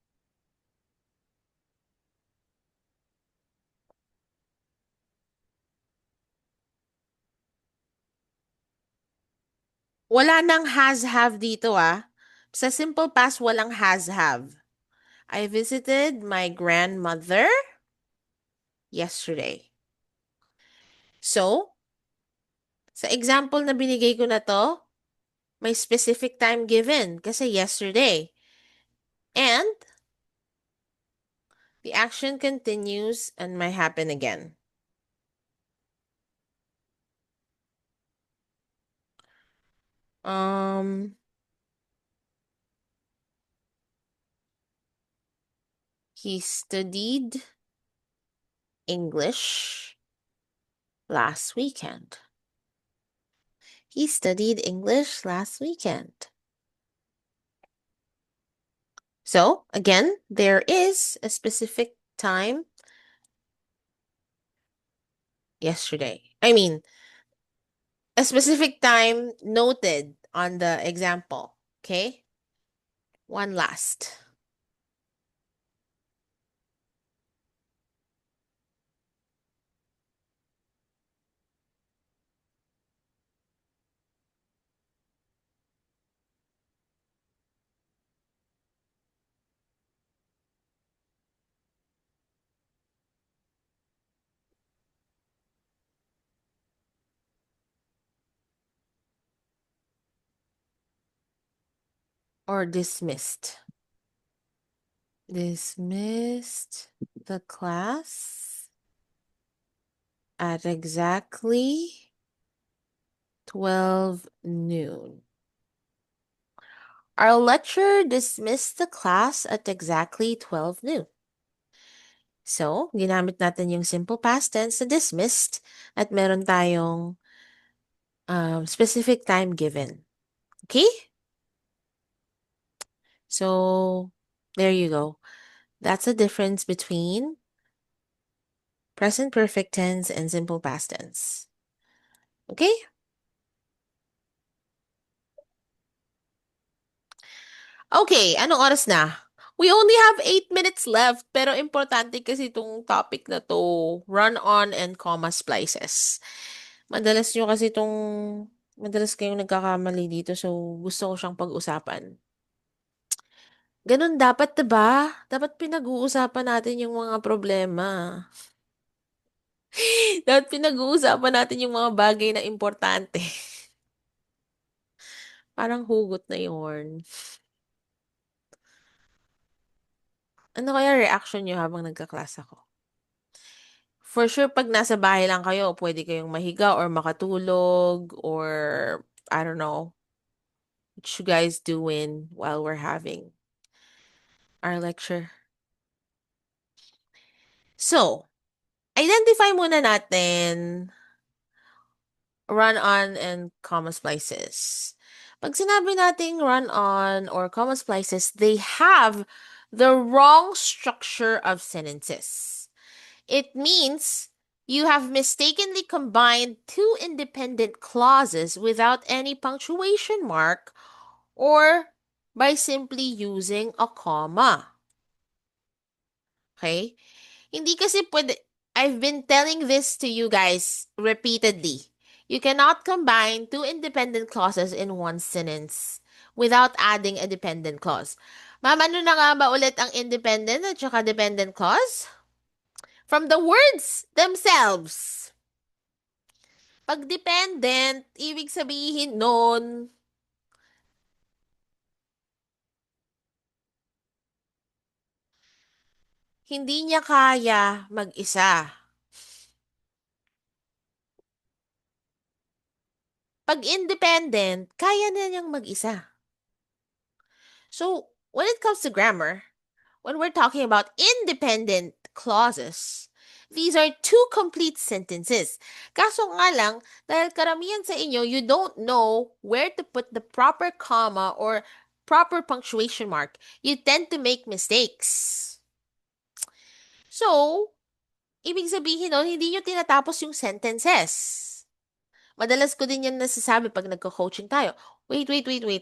Wala nang has-have dito, ah. Sa simple past, walang has-have. I visited my grandmother yesterday. So, sa example na binigay ko na to, may specific time given kasi yesterday. And the action continues and might happen again. Um, he studied English last weekend. He studied English last weekend. So, again, there is a specific time yesterday. I mean, a specific time noted on the example. Okay? One last. Or dismissed. Dismissed the class at exactly 12 noon. Our lecturer dismissed the class at exactly 12 noon. So, ginamit natin yung simple past tense na dismissed at meron tayong specific time given. Okay? So, there you go. That's the difference between present perfect tense and simple past tense. Okay? Okay, anong oras na? We only have 8 minutes left, pero importante kasi itong topic na to, run-on and comma splices. Madalas nyo kasi madalas kayong nagkakamali dito, so gusto ko siyang pag-usapan. Ganun dapat, diba? Dapat pinag-uusapan natin yung mga problema. Dapat pinag-uusapan natin yung mga bagay na importante. Parang hugot na yun. Ano kaya reaction nyo habang nagka-class ako? For sure, pag nasa bahay lang kayo, pwede kayong mahiga or makatulog or I don't know what you guys doing while we're having our lecture. So, identify muna natin run-on and comma splices. Pag sinabi nating run-on or comma splices, they have the wrong structure of sentences. It means you have mistakenly combined two independent clauses without any punctuation mark or by simply using a comma. Okay? Hindi kasi pwede, I've been telling this to you guys repeatedly. You cannot combine two independent clauses in one sentence without adding a dependent clause. Ma'am, ano na nga ba ulit ang independent at saka dependent clause? From the words themselves. Pag dependent, ibig sabihin nun, hindi niya kaya mag-isa. Pag independent, kaya na niyang mag-isa. So, when it comes to grammar, when we're talking about independent clauses, these are two complete sentences. Kaso nga lang, dahil karamihan sa inyo, you don't know where to put the proper comma or proper punctuation mark. You tend to make mistakes. So, ibig sabihin nun, hindi nyo tinatapos yung sentences. Madalas ko din yan nasasabi pag nagko-coaching tayo. Wait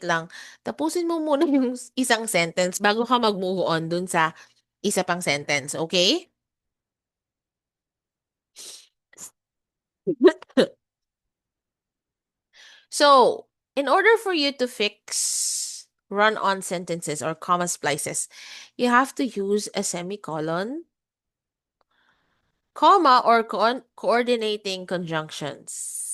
lang. Tapusin mo muna yung isang sentence bago ka mag-move on dun sa isa pang sentence, okay? So, in order for you to fix run-on sentences or comma splices, you have to use a semicolon, comma, or coordinating conjunctions.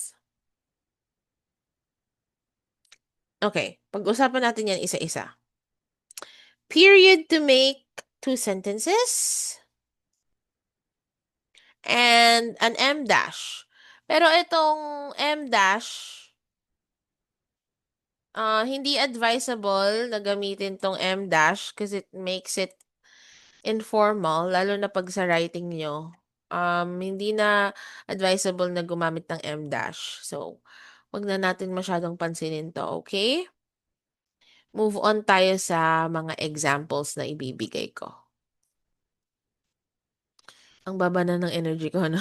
Okay, pag-usapan natin yan isa-isa. Period to make two sentences, and an M dash. Pero itong M dash, hindi advisable na gamitin tong M dash because it makes it informal, lalo na pag sa writing nyo. Hindi na advisable na gumamit ng M dash. So, Wag na natin masyadong pansinin 'to, okay? Move on tayo sa mga examples na ibibigay ko. Ang baba na ng energy ko, 'no?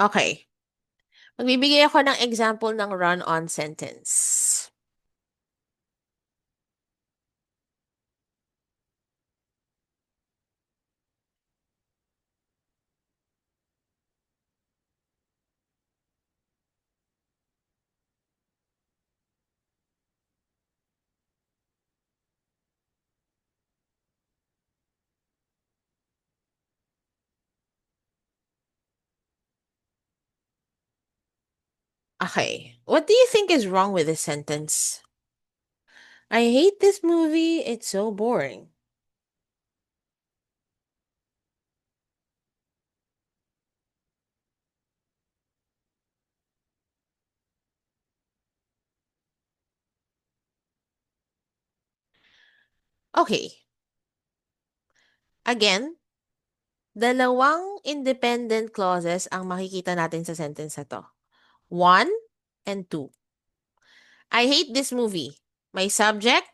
Okay. Magbibigay ako ng example ng run-on sentence. Okay. What do you think is wrong with this sentence? I hate this movie. It's so boring. Okay. Again, dalawang independent clauses ang makikita natin sa sentence na to. One and two. I hate this movie. My subject,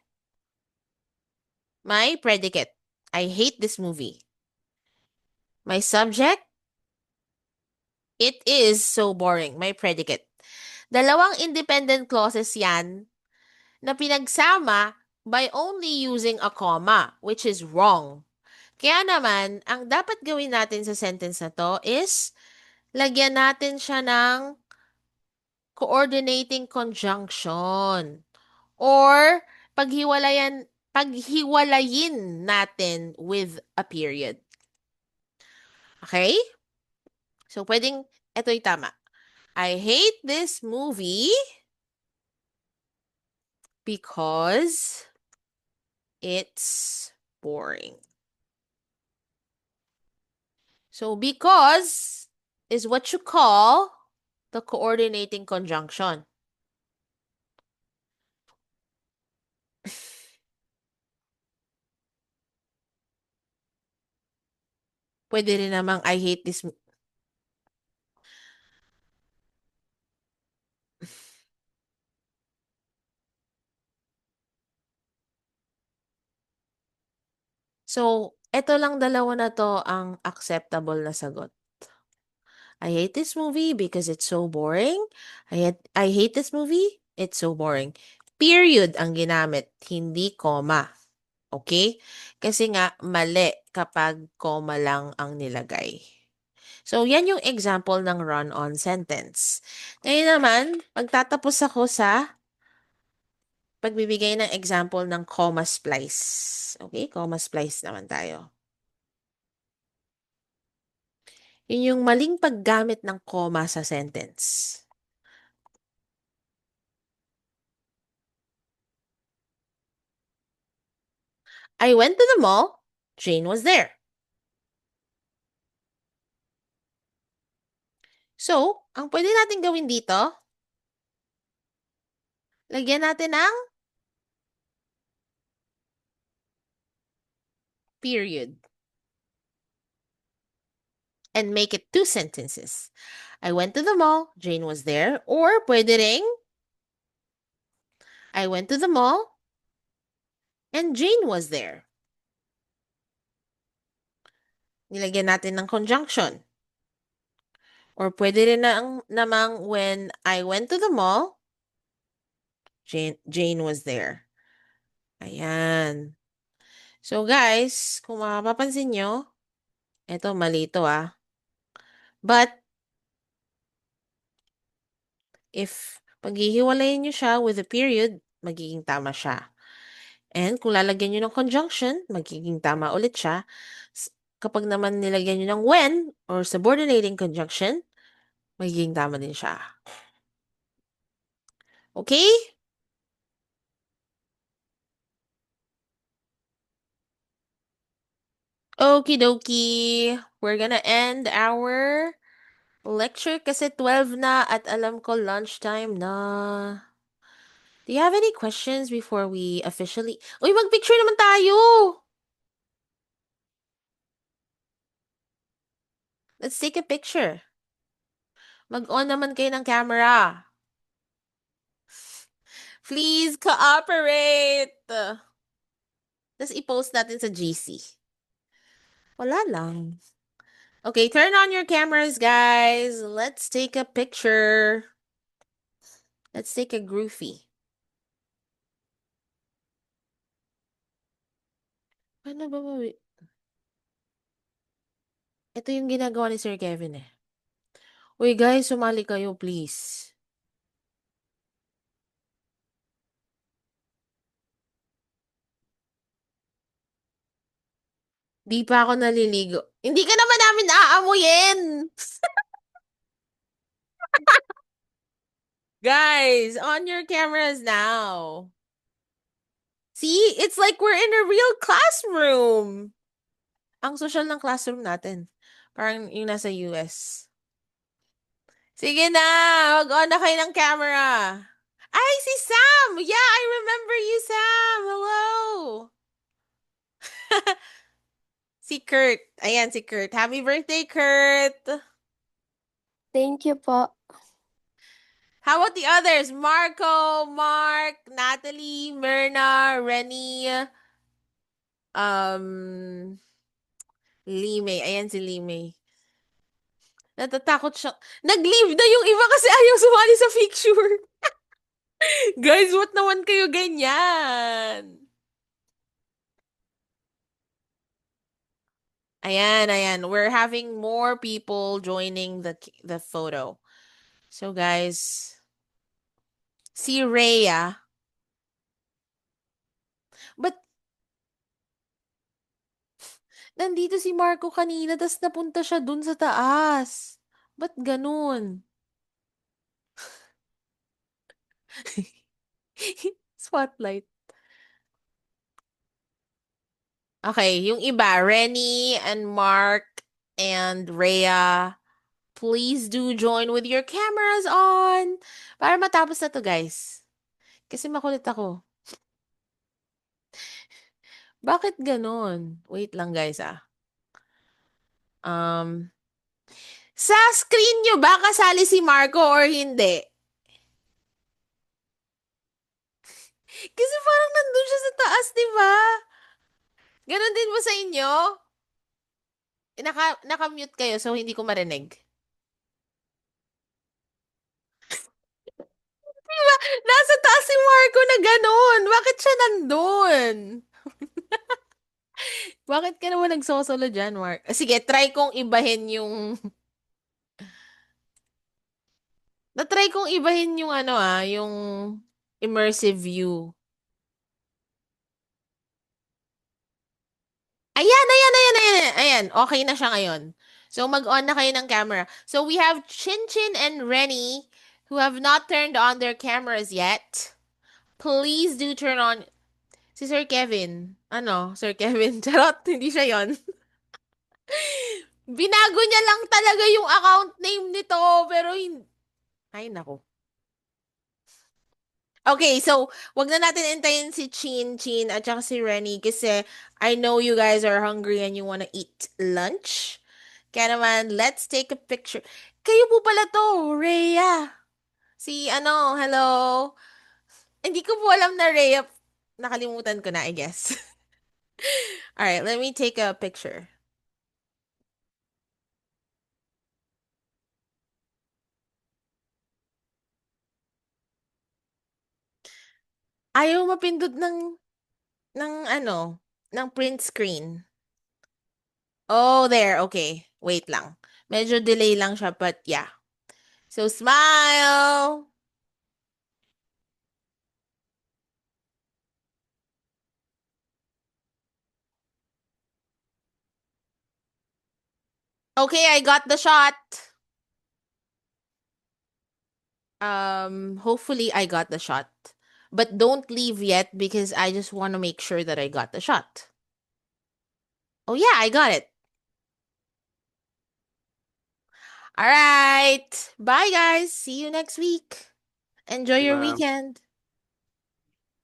my predicate. I hate this movie. My subject, it is so boring. My predicate. Dalawang independent clauses yan na pinagsama by only using a comma, which is wrong. Kaya naman, ang dapat gawin natin sa sentence na to is lagyan natin siya ng coordinating conjunction or paghiwalayin natin with a period. Okay? So, pwedeng, ito'y tama. I hate this movie because it's boring. So, because is what you call the coordinating conjunction. Pwede rin namang I hate this. So, eto lang dalawa na to ang acceptable na sagot. I hate this movie because it's so boring. I hate this movie. It's so boring. Period ang ginamit, hindi comma. Okay? Kasi nga, mali kapag comma lang ang nilagay. So, yan yung example ng run-on sentence. Ngayon naman, magtatapos ako sa pagbibigay ng example ng comma splice. Okay? Comma splice naman tayo. Yun yung maling paggamit ng comma sa sentence. I went to the mall. Jane was there. So, ang pwede natin gawin dito, lagyan natin ng period and make it two sentences. I went to the mall. Jane was there. Or pwede ring, I went to the mall and Jane was there. Nilagyan natin ng conjunction. Or pwede rin namang when I went to the mall, Jane was there. Ayan. So guys, kung mapapansin nyo, eto mali ito ah. But, if paghihiwalayin nyo siya with a period, magiging tama siya. And kung lalagyan nyo ng conjunction, magiging tama ulit siya. Kapag naman nilagyan nyo ng when or subordinating conjunction, magiging tama din siya. Okay? Okie dokie. We're gonna end our Lecture kasi 12 na at alam ko lunchtime na. Do you have any questions before we officially... Uy, mag-picture naman tayo! Let's take a picture. Mag-on naman kayo ng camera. Please cooperate! Tapos i-post natin sa GC. Wala lang. Okay, turn on your cameras, guys. Let's take a picture. Let's take a groovy. Paano ba Ito yung ginagawa ni Sir Kevin eh. Uy, guys, sumali kayo, please. Di pa ako naliligo. Hindi ka naman namin aamuyin! Guys, on your cameras now. See? It's like we're in a real classroom. Ang social ng classroom natin. Parang yung nasa US. Sige na! Mag-on na kayo ng camera. Ay, si Sam! Yeah, I remember you, Sam! Hello! Si Kurt. Ayan, si Kurt. Happy birthday, Kurt! Thank you po. How about the others? Marco, Mark, Natalie, Myrna, Rennie, um, Limay. Ayan si Limay. Natatakot siya. Nag-leave na yung iba kasi ayaw sumali sa picture. Guys, what naman kayo ganyan? Ayan, ayan. We're having more people joining the photo. So guys, si Rhea. But nandito si Marco kanina, tas napunta siya dun sa taas. Ba't ganun? Spotlight. Okay, yung iba, Rennie and Mark and Rhea, please do join with your cameras on para matapos na to, guys. Kasi makulit ako. Bakit ganun? Wait lang, guys, ah. Um, sa screen nyo ba kasali si Marco or hindi? Kasi parang nandun siya sa taas, di ba? Ganon din ba sa inyo? Naka-mute kayo so hindi ko marinig. Diba? Nasa taas si Marco na ganon. Bakit siya nandun? Bakit ka naman nagsosolo dyan, Mark? Sige, try kong ibahin yung... Na-try kong ibahin yung ano yung immersive view. Ayan, ayan, ayan, ayan, ayan. Okay na siya ngayon. So, mag-on na kayo ng camera. So, we have Chin Chin and Rennie who have not turned on their cameras yet. Please do turn on... Si Sir Kevin. Ano? Sir Kevin. Charot, hindi siya yon. Binago niya lang talaga yung account name nito, pero hindi... Ay, nako. Okay, so, wag na natin hintayin si Chin Chin at saka si Rennie kasi I know you guys are hungry and you wanna eat lunch. Kaya naman, let's take a picture. Kayo po pala to, Rhea. Si ano, hello. Hindi ko po alam na Rhea. Nakalimutan ko na, I guess. Alright, let me take a picture. Ayaw mapindot ng ano, ng print screen. Oh, there. Okay. Wait lang. Medyo delay lang siya, but yeah. So, smile! Okay, I got the shot. Hopefully I got the shot. But don't leave yet because I just want to make sure that I got the shot. Oh yeah, I got it. All right. Bye, guys. See you next week. Enjoy Bye, your ma'am. weekend.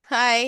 Bye.